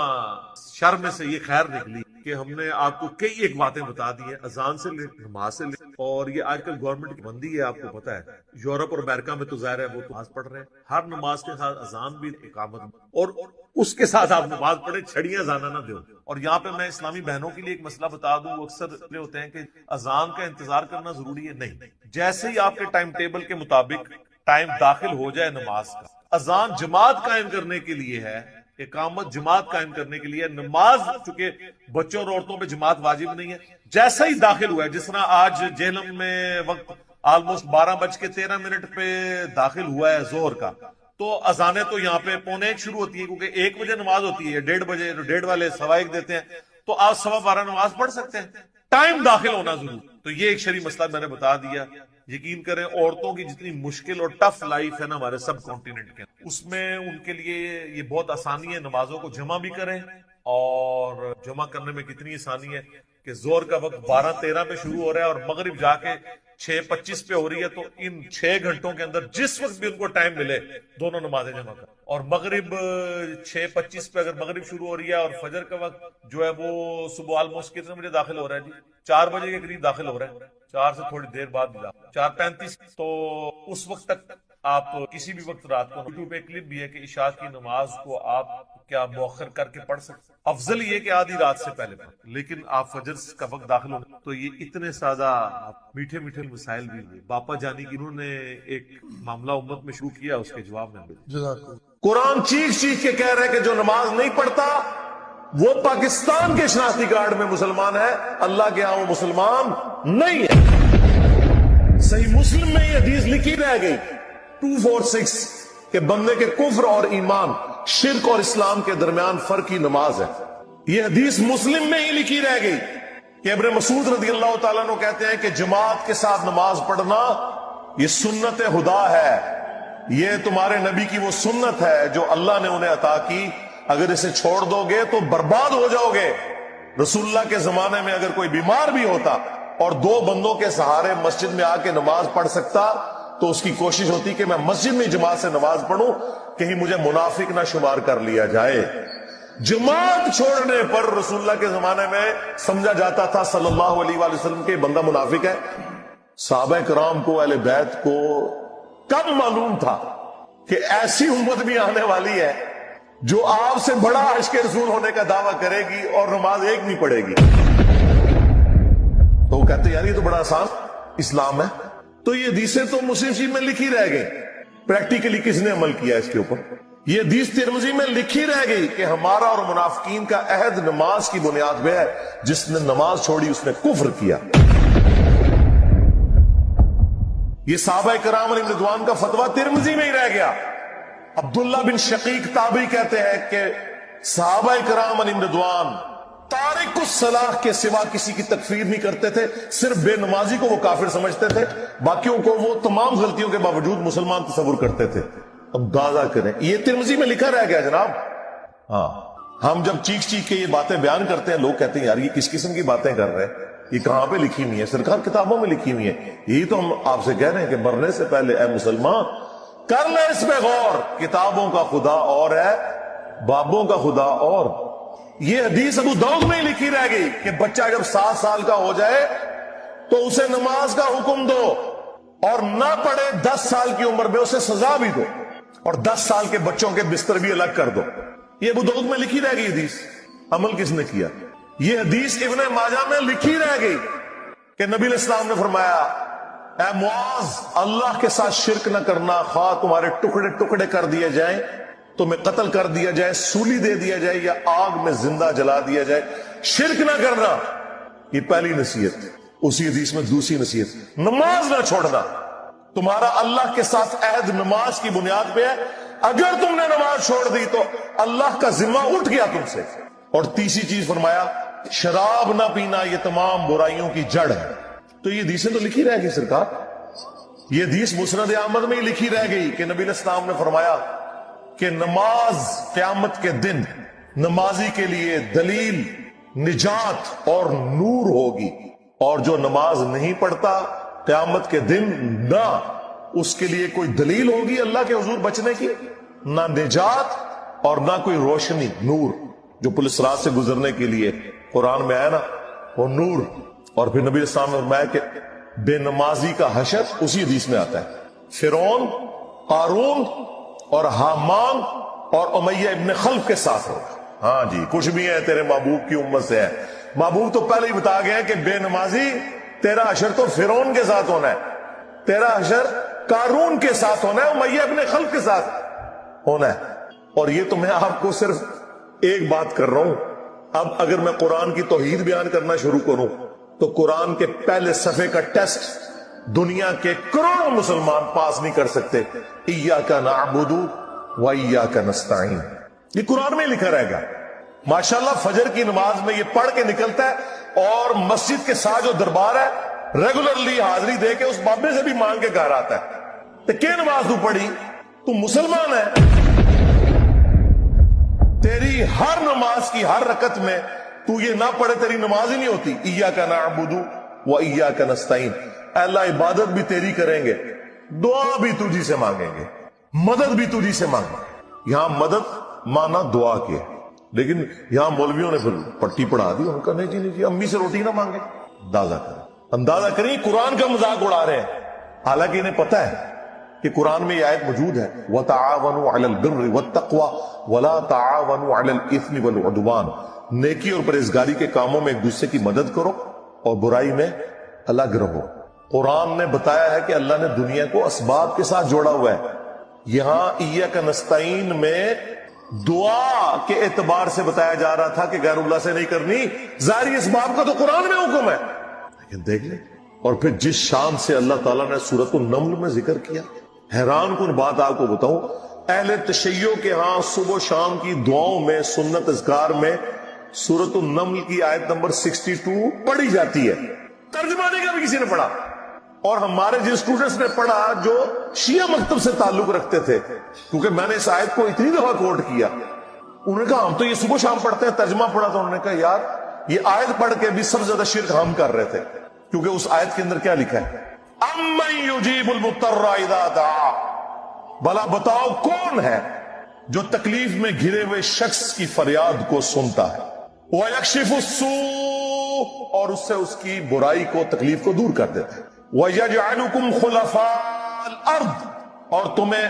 شر میں سے یہ خیر نکلی کہ ہم نے آپ کو کئی ایک باتیں بتا دی ہیں، اذان سے لے نماز سے لے. اور یہ آج کل گورنمنٹ کی بندی ہے، آپ کو پتا ہے یورپ اور امریکہ میں تو ظاہر ہے وہ نماز پڑھ رہے ہیں، ہر نماز کے ساتھ اذان بھی اقامت، اور اس کے ساتھ آپ نماز پڑھیں، چھڑیاں زانا نہ دو. اور یہاں پہ میں اسلامی بہنوں کے لیے ایک مسئلہ بتا دوں، وہ اکثر ہوتے ہیں کہ اذان کا انتظار کرنا ضروری ہے. نہیں، جیسے ہی آپ کے ٹائم ٹیبل کے مطابق ٹائم داخل ہو جائے نماز کا، اذان جماعت قائم کرنے کے لیے ہے، اقامت جماعت قائم کرنے کے لیے. نماز چونکہ بچوں اور عورتوں پہ جماعت واجب نہیں ہے، جیسا ہی داخل ہوا ہے، جس طرح آج جہلم میں وقت آلموسٹ 12:13 پہ داخل ہوا ہے ظہر کا، تو اذانیں تو یہاں پہ 1:45 شروع ہوتی ہے، کیونکہ 1 بجے نماز ہوتی ہے، 1:30 بجے 1:30 والے 1:15 دیتے ہیں، تو آپ 12:15 نماز پڑھ سکتے ہیں. ٹائم داخل ہونا ضرور. تو یہ ایک شرعی مسئلہ میں نے بتا دیا. یقین کریں عورتوں کی جتنی مشکل اور ٹف لائف ہے نا ہمارے سب کانٹیننٹ کے، اس میں ان کے لیے یہ بہت آسانی ہے نمازوں کو جمع بھی کریں. اور جمع کرنے میں کتنی آسانی ہے کہ زور کا وقت 12:13 پہ شروع ہو رہا ہے اور مغرب جا کے 6:25 پہ ہو رہی ہے، تو ان 6 گھنٹوں کے اندر جس وقت بھی ان کو ٹائم ملے دونوں نمازیں جمع کر. اور مغرب 6:25 پہ اگر مغرب شروع ہو رہی ہے اور فجر کا وقت جو ہے وہ صبح آلموسٹ کتنے بجے داخل ہو رہا ہے جی؟ 4 بجے کے قریب داخل ہو رہا ہے، 4 سے تھوڑی دیر بعد 4:35. تو اس وقت تک آپ کسی بھی وقت رات کو یوٹیوب پہ کلپ بھی ہے کہ عشاء کی نماز کو آپ کیا مؤخر کر کے پڑھ سکتے. افضل یہ کہ آدھی رات سے پہلے پڑھ، لیکن آپ فجر کا وقت داخل ہونا. تو یہ اتنے سادہ میٹھے میٹھے مسائل بھی ہوئے. باپا جانی کی انہوں نے ایک معاملہ امت میں شروع کیا، اس کے جواب میں قرآن چیخ چیخ کے کہہ رہے کہ جو نماز نہیں پڑھتا وہ پاکستان کے شناختی کارڈ میں مسلمان ہے، اللہ کے ہاں وہ مسلمان نہیں ہے. صحیح مسلم میں یہ حدیث لکھی رہ گئی 246 کہ بندے کے کفر اور ایمان، شرک اور اسلام کے درمیان فرق ہی نماز ہے. یہ حدیث مسلم میں ہی لکھی رہ گئی کہ ابن مسعود رضی اللہ تعالیٰ عنہ کہتے ہیں کہ جماعت کے ساتھ نماز پڑھنا یہ سنت خدا ہے، یہ تمہارے نبی کی وہ سنت ہے جو اللہ نے انہیں عطا کی، اگر اسے چھوڑ دو گے تو برباد ہو جاؤ گے. رسول اللہ کے زمانے میں اگر کوئی بیمار بھی ہوتا اور 2 بندوں کے سہارے مسجد میں آ کے نماز پڑھ سکتا تو اس کی کوشش ہوتی کہ میں مسجد میں جماعت سے نماز پڑھوں، کہیں مجھے منافق نہ شمار کر لیا جائے. جماعت چھوڑنے پر رسول اللہ کے زمانے میں سمجھا جاتا تھا صلی اللہ علیہ وآلہ وسلم کے بندہ منافق ہے. صحابہ کرام کو، اہل بیت کو کب معلوم تھا کہ ایسی امت بھی آنے والی ہے جو آپ سے بڑا عشق رسول ہونے کا دعویٰ کرے گی اور نماز ایک نہیں پڑھے گی. تو وہ کہتے یار یہ تو بڑا آسان اسلام ہے. تو یہ حدیثیں تو مسلم شریف میں لکھی رہ گئی، پریکٹیکلی کس نے عمل کیا اس کے اوپر؟ یہ حدیث ترمذی میں لکھی رہ گئی کہ ہمارا اور منافقین کا عہد نماز کی بنیاد پہ ہے، جس نے نماز چھوڑی اس نے کفر کیا. یہ صحابہ کرام علیہ رضوان کا فتویٰ ترمذی میں ہی رہ گیا. عبداللہ بن شقیق تابعی کہتے ہیں کہ صحابہ کرام علیہ رضوان تارک الصلاح کے سوا کسی کی تکفیر نہیں کرتے تھے، صرف بے نمازی کو وہ کافر سمجھتے تھے، باقیوں کو وہ تمام غلطیوں کے باوجود مسلمان تصور کرتے تھے. اندازہ کریں، یہ ترمذی میں لکھا رہ گیا جناب. ہاں ہم جب چیخ چیخ کے یہ باتیں بیان کرتے ہیں لوگ کہتے ہیں یار یہ کس قسم کی باتیں کر رہے ہیں، یہ کہاں پہ لکھی ہوئی ہے؟ سرکار کتابوں میں لکھی ہوئی ہے. یہی تو ہم آپ سے کہہ رہے ہیں کہ مرنے سے پہلے اے مسلمان کر لے اس پہ غور. کتابوں کا خدا اور ہے، بابوں کا خدا اور. یہ حدیث ابو داؤد میں لکھی رہ گئی کہ بچہ جب 7 سال کا ہو جائے تو اسے نماز کا حکم دو، اور نہ پڑھے 10 سال کی عمر میں اسے سزا بھی دو، اور 10 سال کے بچوں کے بستر بھی الگ کر دو. یہ ابو داؤد میں لکھی رہ گئی حدیث. عمل کس نے کیا؟ یہ حدیث ابن ماجہ میں لکھی رہ گئی کہ نبی علیہ السلام نے فرمایا اے معاذ اللہ کے ساتھ شرک نہ کرنا، خواہ تمہارے ٹکڑے ٹکڑے کر دیے جائیں، تمہیں قتل کر دیا جائے، سولی دے دیا جائے یا آگ میں زندہ جلا دیا جائے، شرک نہ کرنا۔ یہ پہلی نصیحت۔ اسی حدیث میں دوسری نصیحت، نماز نہ چھوڑنا۔ تمہارا اللہ کے ساتھ عہد نماز کی بنیاد پہ ہے، اگر تم نے نماز چھوڑ دی تو اللہ کا ذمہ اٹھ گیا تم سے۔ اور تیسری چیز فرمایا شراب نہ پینا، یہ تمام برائیوں کی جڑ ہے۔ تو یہ حدیثیں تو لکھی رہ گئی سرکار، یہ حدیث مسند احمد میں ہی لکھی رہ گئی کہ نبی علیہ السلام نے فرمایا کہ نماز قیامت کے دن نمازی کے لیے دلیل، نجات اور نور ہوگی، اور جو نماز نہیں پڑھتا قیامت کے دن نہ اس کے لیے کوئی دلیل ہوگی اللہ کے حضور بچنے کی، نہ نجات اور نہ کوئی روشنی، نور جو پولیس رات سے گزرنے کے لیے قرآن میں آیا نا وہ نور۔ اور پھر نبی السلام نے فرمایا کہ بے نمازی کا حشر اسی حدیث میں آتا ہے، فرعون، قارون اور حامان اور امیہ ابن خلف کے ساتھ ہوگا۔ ہاں جی، کچھ بھی ہے تیرے محبوب کی امت سے ہے، محبوب تو پہلے ہی بتا گیا کہ بے نمازی تیرا حشر تو فرعون کے ساتھ ہونا ہے، تیرا حشر قارون کے ساتھ ہونا ہے، امیہ ابن خلف کے ساتھ ہونا ہے۔ اور یہ تو میں آپ کو صرف ایک بات کر رہا ہوں، اب اگر میں قرآن کی توحید بیان کرنا شروع کروں تو قرآن کے پہلے صفحے کا ٹیسٹ دنیا کے کروڑوں مسلمان پاس نہیں کر سکتے۔ ایاک نعبد و ایاک نستعین، یہ قرآن میں لکھا رہے گا۔ ماشاءاللہ فجر کی نماز میں یہ پڑھ کے نکلتا ہے، اور مسجد کے ساتھ جو دربار ہے ریگولرلی حاضری دے کے اس بابے سے بھی مانگ کے گھر آتا ہے۔ تو کیا نماز تو پڑھی؟ تو مسلمان ہے، تیری ہر نماز کی ہر رکعت میں تو یہ نہ پڑھے تیری نماز ہی نہیں ہوتی۔ ایاک نعبد و ایاک نستعین، اے اللہ عبادت بھی تیری کریں گے، دعا بھی تجھی سے مانگیں گے، مدد بھی تجھی سے مانگیں گے۔ یہاں مدد مانا دعا کی ہے، لیکن یہاں مولویوں نے پھر پٹی پڑھا دی، ان کا نہیں جی نہیں جی امی سے روٹی نہ مانگے۔ اندازہ کریں قرآن کا مذاق اڑا رہے ہیں، حالانکہ انہیں پتہ ہے کہ قرآن میں یہ آیت موجود ہے وَتَعَاوَنُوا عَلَى الْبِرِّ وَالتَّقْوَى وَلَا تَعَاوَنُوا عَلَى الْإِثْمِ وَالْعُدْوَانِ، نیکی اور پرہیزگاری کے کاموں میں ایک دوسرے کی مدد کرو اور برائی میں الگ رہو۔ قرآن نے بتایا ہے کہ اللہ نے دنیا کو اسباب کے ساتھ جوڑا ہوا ہے۔ یہاں ایاک نستعین میں دعا کے اعتبار سے بتایا جا رہا تھا کہ غیر اللہ سے نہیں کرنی، ظاہری اسباب کا تو قرآن میں حکم ہے، لیکن دیکھ لیں۔ اور پھر جس شان سے اللہ تعالیٰ نے سورۃ النمل میں ذکر کیا، حیران کن بات آپ کو بتاؤں، اہل تشیع کے ہاں صبح و شام کی دعاؤں میں، سنت اذکار میں سورۃ النمل کی آیت نمبر 62 پڑھی جاتی ہے، ترجمہ نہیں کا بھی کسی نے پڑھا۔ اور ہمارے جن اسٹوڈنٹس نے پڑھا جو شیعہ مکتب سے تعلق رکھتے تھے، کیونکہ میں نے اس آیت کو اتنی دفعہ کوٹ کیا، انہوں نے کہا ہم تو یہ صبح شام پڑھتے ہیں، ترجمہ پڑھا تو انہوں نے کہا یار یہ آیت پڑھ کے بھی سب سے زیادہ شرک ہم کر رہے تھے، کیونکہ اس آیت کے اندر کیا لکھا ہے؟ اَمَّن يُجِيبُ الْمُضْطَرَّ إِذَا دَعَاهُ، بھلا بتاؤ کون ہے جو تکلیف میں گھرے ہوئے شخص کی فریاد کو سنتا ہے، وَيَكْشِفُ السُّوءَ، اور اس سے اس کی برائی کو، تکلیف کو دور کر دیتا ہے، وَيَجْعَلُكُمْ خُلَفَاءَ الْأَرْضِ، اور تمہیں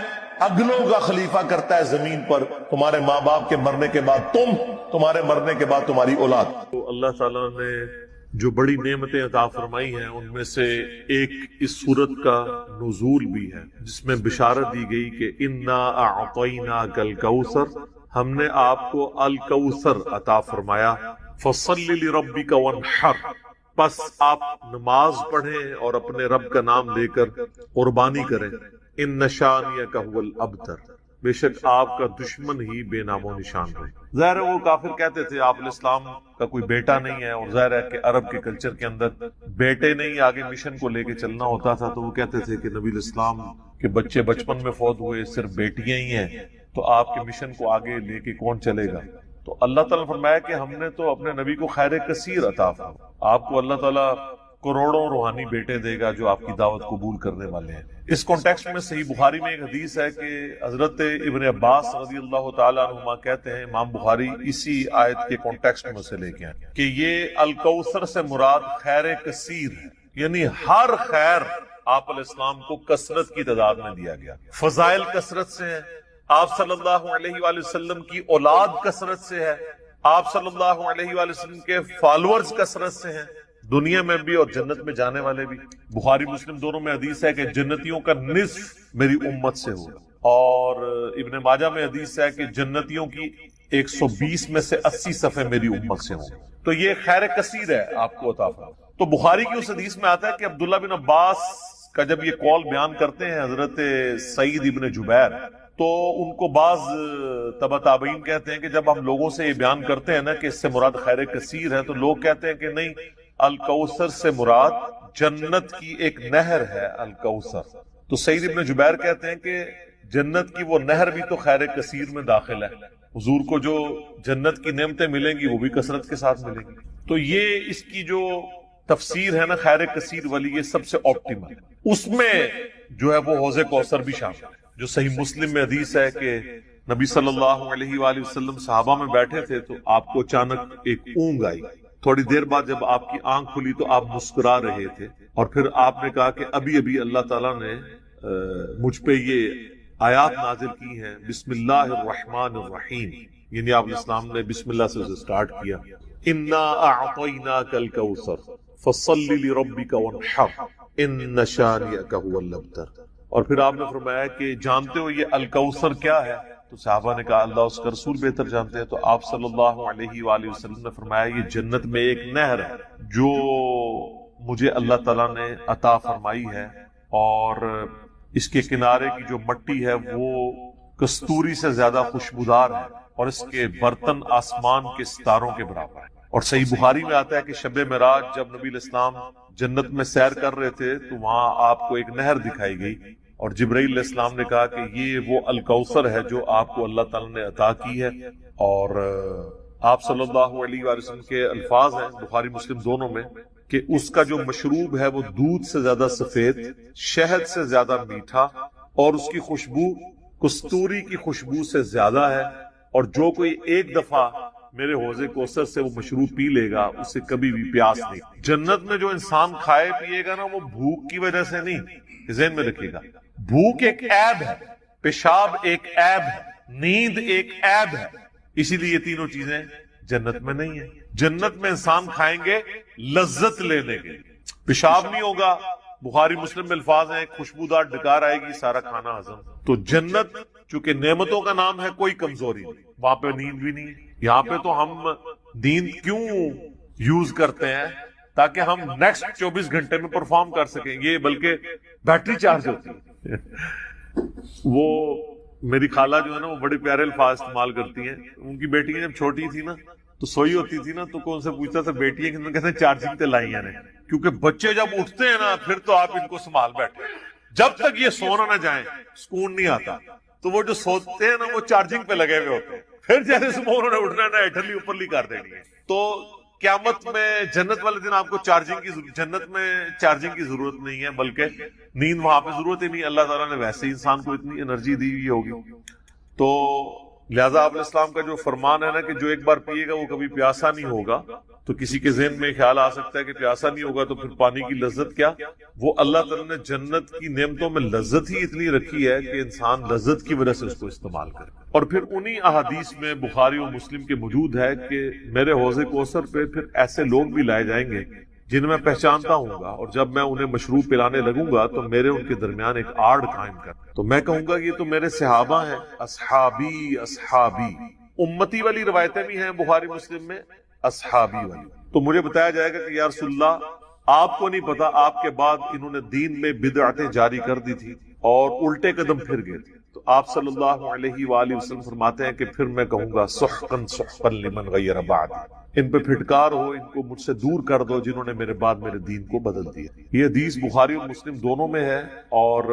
اگلوں کا خلیفہ کرتا ہے زمین پر، تمہارے ماں باپ کے مرنے کے بعد تم، تمہارے مرنے کے بعد تمہاری اولاد۔ تو اللہ تعالیٰ نے جو بڑی نعمتیں عطا فرمائی ہیں ان میں سے ایک اس سورت کا نزول بھی ہے، جس میں بشارت دی گئی کہ انا اعطیناک الکوثر، ہم نے آپ کو الکوثر عطا فرمایا، فصل لربک وانحر، پس آپ نماز پڑھیں اور اپنے رب کا نام لے کر قربانی کریں، ان شانیک هو الابتر، بے شک آپ کا دشمن ہی بے نام و نشان رہے۔ ظاہر ہے وہ کافر کہتے تھے آپ علیہ السلام کا کوئی بیٹا نہیں ہے، اور ظاہر ہے کہ عرب کے کلچر کے اندر بیٹے نہیں آگے مشن کو لے کے چلنا ہوتا تھا، تو وہ کہتے تھے کہ نبی علیہ السلام کے بچے بچپن میں فوت ہوئے، صرف بیٹیاں ہی ہیں، تو آپ کے مشن کو آگے لے کے کون چلے گا؟ تو اللہ تعالیٰ نے فرمایا کہ ہم نے تو اپنے نبی کو خیر کثیر عطا فرمایا، آپ کو اللہ تعالیٰ کروڑوں روحانی بیٹے دے گا جو آپ کی دعوت قبول کرنے والے ہیں۔ اس کانٹیکسٹ میں صحیح بخاری میں ایک حدیث ہے کہ حضرت ابن عباس رضی اللہ تعالیٰ عنہما کہتے ہیں، امام بخاری اسی آیت کے کانٹیکسٹ میں سے لے کے ہیں، کہ یہ الکوثر سے مراد خیر کثیر ہے، یعنی ہر خیر آپ علیہ السلام کو کثرت کی تعداد میں دیا گیا، فضائل کثرت سے ہیں، آپ صلی اللہ علیہ وآلہ وسلم کی اولاد کثرت سے ہے، آپ صلی اللہ علیہ وآلہ وسلم کے فالورز کثرت سے ہیں، دنیا میں بھی اور جنت میں جانے والے بھی۔ بخاری مسلم دونوں میں حدیث ہے کہ جنتیوں کا نصف میری امت سے ہوگا، اور ابن ماجہ میں حدیث ہے کہ جنتیوں کی 120 میں سے 80 صفحے میری امت سے ہوں گے۔ تو یہ خیر کثیر ہے آپ کو عطا فرمائے۔ تو بخاری کی اس حدیث میں آتا ہے کہ عبداللہ بن عباس کا جب یہ قول بیان کرتے ہیں حضرت سعید ابن جبیر، تو ان کو بعض تبع تابعین کہتے ہیں کہ جب ہم لوگوں سے یہ بیان کرتے ہیں نا کہ اس سے مراد خیر کثیر ہے، تو لوگ کہتے ہیں کہ نہیں، الکوثر سے مراد جنت کی ایک نہر ہے الکوثر۔ تو سعید ابن جبیر کہتے ہیں کہ جنت کی وہ نہر بھی تو خیر کثیر میں داخل ہے، حضور کو جو جنت کی نعمتیں ملیں گی وہ بھی کثرت کے ساتھ ملیں گی۔ تو یہ اس کی جو تفسیر ہے نا خیر کثیر والی، یہ سب سے آپٹیمل ہے۔ اس میں جو ہے وہ حوض کوثر بھی شامل ہے، جو صحیح مسلم میں حدیث ہے کہ نبی صلی اللہ علیہ وآلہ وسلم صحابہ میں بیٹھے تھے تو آپ کو اچانک ایک اونگ آئی، تھوڑی دیر بعد جب آپ کی آنکھ کھلی تو آپ مسکرا رہے تھے، اور پھر آپ نے کہا کہ ابھی ابھی اللہ تعالیٰ نے مجھ پہ یہ آیات نازل کی ہیں، بسم اللہ الرحمن الرحیم، یعنی آپ اسلام نے بسم اللہ سے سٹارٹ کیا، انا اعطیناک الکوثر فصل لربک وانحر ان شانئک هو الابتر۔ اور پھر آپ نے فرمایا کہ جانتے ہو یہ الکوثر کیا ہے؟ تو صحابہ نے کہا اللہ اس کا رسول بہتر جانتے ہیں۔ تو آپ صلی اللہ علیہ وآلہ وسلم نے فرمایا یہ جنت میں ایک نہر ہے جو مجھے اللہ تعالیٰ نے عطا فرمائی ہے، اور اس کے کنارے کی جو مٹی ہے وہ کستوری سے زیادہ خوشبودار ہے، اور اس کے برتن آسمان کے ستاروں کے برابر ہے۔ اور صحیح بخاری میں آتا ہے کہ شب معراج جب نبی علیہ السلام جنت میں سیر کر رہے تھے تو وہاں آپ کو ایک نہر دکھائی گئی، اور جبرائیل علیہ السلام نے کہا کہ یہ وہ الکوثر ہے جو آپ کو اللہ تعالیٰ نے عطا کی ہے۔ اور آپ صلی اللہ علیہ وآلہ وسلم کے الفاظ ہیں بخاری مسلم دونوں میں کہ اس کا جو مشروب ہے وہ دودھ سے زیادہ سفید، شہد سے زیادہ میٹھا، اور اس کی خوشبو کستوری کی خوشبو سے زیادہ ہے، اور جو کوئی ایک دفعہ میرے حوض کوثر سے وہ مشروب پی لے گا اسے کبھی بھی پیاس نہیں۔ جنت میں جو انسان کھائے پیے گا نا وہ بھوک کی وجہ سے نہیں، ذہن میں رکھیے گا، بھوک ایک عیب ہے، پیشاب ایک عیب ہے، نیند ایک عیب ہے، اسی لیے یہ تینوں چیزیں جنت میں نہیں ہیں۔ جنت میں انسان کھائیں گے لذت لینے کے، پیشاب نہیں ہوگا، بخاری مسلم میں الفاظ ہیں خوشبودار ڈکار آئے گی، سارا کھانا ہضم۔ تو جنت چونکہ نعمتوں کا نام ہے، کوئی کمزوری نہیں، وہاں پہ نیند بھی نہیں ہے۔ یہاں پہ تو ہم نیند کیوں یوز کرتے ہیں؟ تاکہ ہم نیکسٹ 24 گھنٹے میں پرفارم کر سکیں، یہ بلکہ بیٹری چارج ہوتی ہے۔ وہ میری خالہ جو ہے نا وہ بڑے پیارے الفاظ استعمال کرتی ہیں، ان کی بیٹی جب چھوٹی تھی نا تو سوئی ہوتی تھی نا تو کون سے پوچھتا تھا بیٹی ہے کہ کہتے ہیں چارجنگ تے لائی ہیں، کیونکہ بچے جب اٹھتے ہیں نا پھر تو آپ ان کو سنبھال بیٹھے، جب تک یہ سونا نہ جائیں سکون نہیں آتا۔ تو وہ جو سوتے ہیں نا وہ چارجنگ پہ لگے ہوئے ہوتے ہیں، پھر جیسے صبح انہوں نے اٹھنا ہے نا ہیٹرلی اوپرلی کر دینی ہے۔ تو قیامت میں جنت والے دن آپ کو جنت میں چارجنگ کی ضرورت نہیں ہے، بلکہ نیند وہاں پہ ضرورت ہی نہیں، اللہ تعالیٰ نے ویسے ہی انسان کو اتنی انرجی دی ہوئی ہوگی۔ تو لہذا آپ علیہ السلام کا جو فرمان ہے نا کہ جو ایک بار پیے گا وہ کبھی پیاسا نہیں ہوگا، تو کسی کے ذہن میں خیال آ سکتا ہے کہ پیاسا نہیں ہوگا تو پھر پانی کی لذت کیا؟ وہ اللہ تعالیٰ نے جنت کی نعمتوں میں لذت ہی اتنی رکھی ہے کہ انسان لذت کی وجہ سے اس کو استعمال کرے۔ اور پھر انہی احادیث میں بخاری و مسلم کے موجود ہے کہ میرے حوض کوثر پہ پھر ایسے لوگ بھی لائے جائیں گے جنہیں میں پہچانتا ہوں گا، اور جب میں انہیں مشروب پلانے لگوں گا تو میرے ان کے درمیان ایک آڑ قائم کر، تو میں کہوں گا یہ تو میرے صحابہ ہیں، اصحابی اصحابی۔ امتی والی روایتیں بھی ہیں بخاری مسلم میں، اصحابی والی۔ تو مجھے بتایا جائے گا کہ یا رسول اللہ آپ کو نہیں پتا آپ کے بعد انہوں نے دین میں بدعتیں جاری کر دی تھی اور الٹے قدم پھر گئے تھے، تو آپ صلی اللہ علیہ وآلہ وسلم فرماتے ہیں کہ پھر میں کہوں گا سحقا سحقا لمن غیر بعد، ان پہ پھٹکار ہو، ان کو مجھ سے دور کر دو جنہوں نے میرے بعد میرے دین کو بدل دیا۔ یہ حدیث بخاری اور مسلم دونوں میں ہے، اور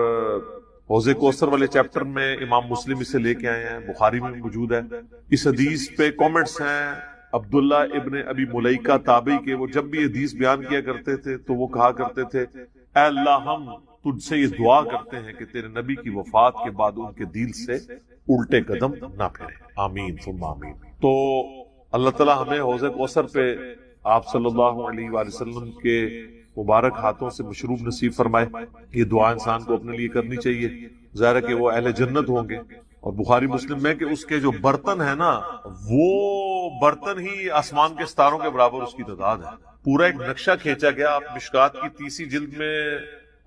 حوض کوثر والے چیپٹر میں امام مسلم اسے لے کے آئے ہیں، بخاری میں موجود ہے۔ اس حدیث پہ کامنٹس ہیں عبداللہ ابن ابی ملیکہ تابعی کے، وہ جب بھی حدیث بیان کیا کرتے تھے تو وہ کہا کرتے تھے اے اللہ ہم تجھ سے یہ دعا کرتے ہیں کہ تیرے نبی کی وفات کے بعد ان کے دل سے الٹے قدم نہ پھرے، آمین ثم آمین۔ تو اللہ تعالیٰ ہمیں حوض کوثر پہ آپ صلی اللہ علیہ وآلہ وسلم کے مبارک ہاتھوں سے مشروب نصیب فرمائے۔ یہ دعا انسان کو اپنے لیے کرنی چاہیے، ظاہر ہے کہ وہ اہل جنت ہوں گے۔ اور بخاری مسلم میں کہ اس کے جو برتن ہیں نا وہ برتن ہی آسمان کے ستاروں کے برابر اس کی تعداد ہے. پورا ایک نقشہ کھینچا گیا. آپ مشکات کی 30 جلد میں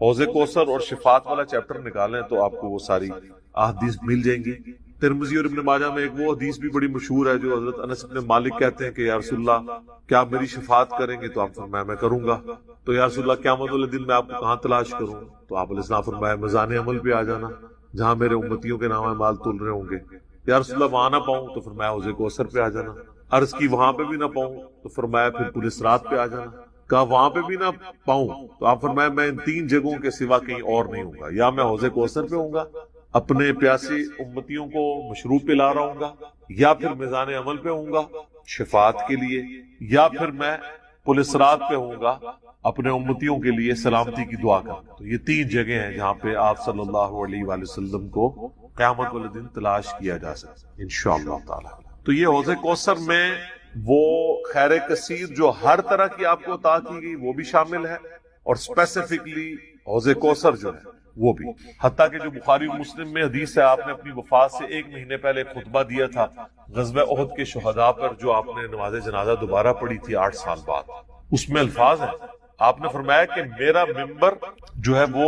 حوض کوثر اور شفاعت والا چیپٹر نکالیں تو آپ کو وہ ساری احادیث مل جائیں گی. ترمذی اور ابن ماجہ میں ایک وہ حدیث بھی بڑی مشہور ہے جو حضرت انس بن مالک کہتے ہیں کہ یا رسول اللہ کیا آپ میری شفاعت کریں گے؟ تو آپ فرمایا میں کروں گا. تو یا رسول اللہ قیامت والے دن میں آپ کو کہاں تلاش کروں؟ تو آپ علیہ السلام فرمایا میزان عمل پہ آ جانا جہاں میرے امتیوں کے نام مال تول رہے ہوں گے. یا رسول اللہ وہاں نہ پاؤں تو فرمایا حوض کوثر پہ آ جانا. عرض کی وہاں پہ بھی نہ پاؤں تو فرمایا پھر پل صراط پہ آ جانا. کہا وہاں پہ بھی نہ پاؤں تو آپ فرمایا میں ان 3 جگہوں کے سوا کہیں اور نہیں ہوں گا. یا میں حوض کوثر پہ ہوں گا اپنے پیاسی امتیوں کو مشروب پلا رہا ہوں گا, یا پھر میزان عمل پہ ہوں گا شفاعت کے لیے, یا پھر میں پل صراط پہ ہوں گا اپنے امتیوں کے لیے سلامتی کی دعا کروں. تو یہ 3 جگہیں ہیں جہاں پہ آپ صلی اللہ علیہ وآلہ وسلم کو قیامت والے دن تلاش کیا جا سکتا ہے انشاءاللہ تعالی. تو یہ حوض کوثر میں وہ خیر کثیر جو ہر طرح کی آپ کو عطا کی گئی وہ بھی شامل ہے, اور اسپیسیفکلی حوض کوثر جو ہے وہ بھی. حتیٰ کہ جو بخاری و مسلم میں حدیث ہے, آپ نے اپنی وفات سے 1 مہینے پہلے خطبہ دیا تھا غزوہ احد کے شہداء پر, جو آپ نے نماز جنازہ دوبارہ پڑھی تھی 8 سال بعد. اس میں الفاظ ہیں, آپ نے فرمایا کہ میرا ممبر جو ہے وہ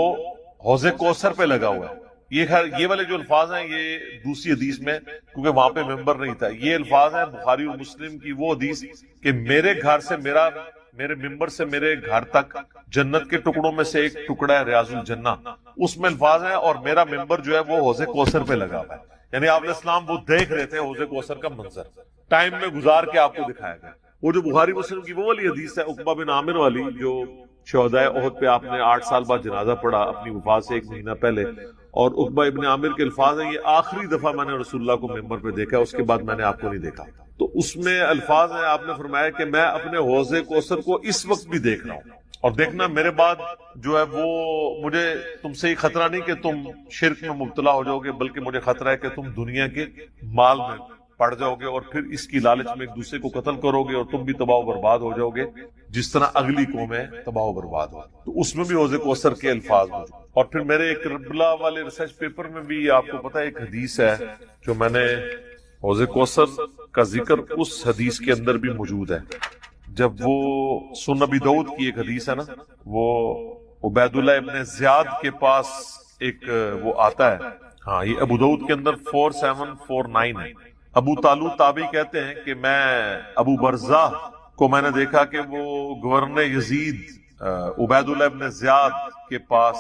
حوض کوثر پہ لگا ہوا ہے. یہ والے جو الفاظ ہیں یہ دوسری حدیث میں, کیونکہ وہاں پہ ممبر نہیں تھا. یہ الفاظ ہیں بخاری و مسلم کی وہ حدیث کہ میرے گھر سے میرے ممبر سے میرے گھر تک جنت کے ٹکڑوں میں سے ایک ٹکڑا ہے ریاض الجنہ. اس میں الفاظ ہیں اور میرا ممبر جو ہے وہ حوض کوثر پہ لگا ہوا ہے. یعنی آپ علیہ السلام وہ دیکھ رہے تھے حوض کوثر کا منظر, ٹائم میں گزار کے آپ کو دکھایا گیا. وہ جو بخاری مسلم کی وہ والی حدیث ہے عقبہ بن عامر والی, جو شہدائے احد پہ آپ نے 8 سال بعد جنازہ پڑھا اپنی وفات سے 1 مہینہ پہلے, اور عقبہ ابن عامر کے الفاظ ہیں یہ آخری دفعہ میں نے رسول اللہ کو ممبر پہ دیکھا, اس کے بعد میں نے آپ کو نہیں دیکھا. تو اس میں الفاظ ہیں, آپ نے فرمایا کہ میں اپنے حوض کوثر کو اس وقت بھی دیکھ رہا ہوں, اور دیکھنا میرے بعد جو ہے وہ مجھے تم سے ہی خطرہ نہیں کہ تم شرک میں مبتلا ہو جاؤ گے, بلکہ مجھے خطرہ ہے کہ تم دنیا کے مال میں پڑ جاؤ گے اور پھر اس کی لالچ میں ایک دوسرے کو قتل کرو گے اور تم بھی تباہ و برباد ہو جاؤ گے جس طرح اگلی قومیں تباہ و برباد ہو. تو اس میں بھی حوض کوثر کے الفاظ موجود. اور پھر میرے ایک کربلا والے ریسرچ پیپر میں بھی آپ کو پتا ہے ایک حدیث ہے جو میں نے حوض کوثر کا ذکر اس حدیث کے اندر بھی موجود ہے. جب وہ سنن ابی داؤد کی ایک حدیث ہے نا, وہ عبید اللہ ابن زیاد کے پاس ایک وہ آتا ہے, ہاں یہ ابو داؤد کے اندر 4749 ہے. ابو طالوت تابعی کہتے ہیں کہ میں ابو برزہ کو میں نے دیکھا کہ وہ گورنر یزید عبید اللہ ابن زیاد کے پاس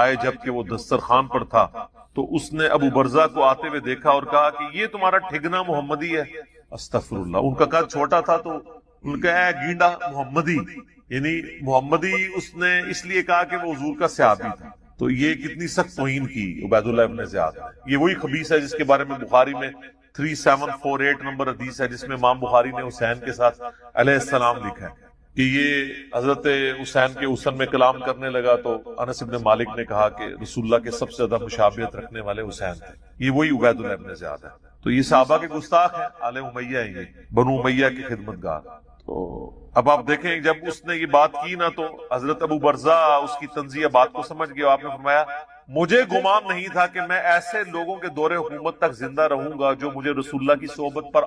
آئے جب کہ وہ دسترخوان پر تھا. تو اس نے ابو برزہ کو آتے ہوئے دیکھا اور کہا کہ یہ تمہارا ٹھگنا محمدی ہے. استغفر اللہ. ان کا قد چھوٹا تھا تو ان کا ہے گینڈا محمدی, یعنی محمدی اس نے اس لیے کہا کہ وہ حضور کا صحابی تھا. تو یہ کتنی سخت توہین کی عبید اللہ ابن زیاد. یہ وہی خبیث ہے جس کے بارے میں بخاری میں 3748 نمبر حدیث ہے, جس میں امام بخاری نے حسین کے ساتھ علیہ السلام لکھا ہے کہ یہ حضرت حسین کے حسن میں کلام کرنے لگا تو انس بن مالک نے کہا کہ رسول اللہ کے سب سے زیادہ مشابہت رکھنے والے حسین تھے. یہ وہی عبید اللہ ابن زیاد ہے. تو یہ صحابہ کے گستاخ ہیں, آل امیہ ہیں, یہ بنو امیہ کے خدمتگار. تو اب آپ دیکھیں جب اس نے یہ بات کی نا تو حضرت ابو برزہ اس کی تنزیہ بات کو سمجھ گیا. آپ نے فرمایا مجھے گمان نہیں تھا کہ میں ایسے لوگوں کے دور حکومت تک زندہ رہوں گا جو مجھے رسول اللہ کی صحبت پر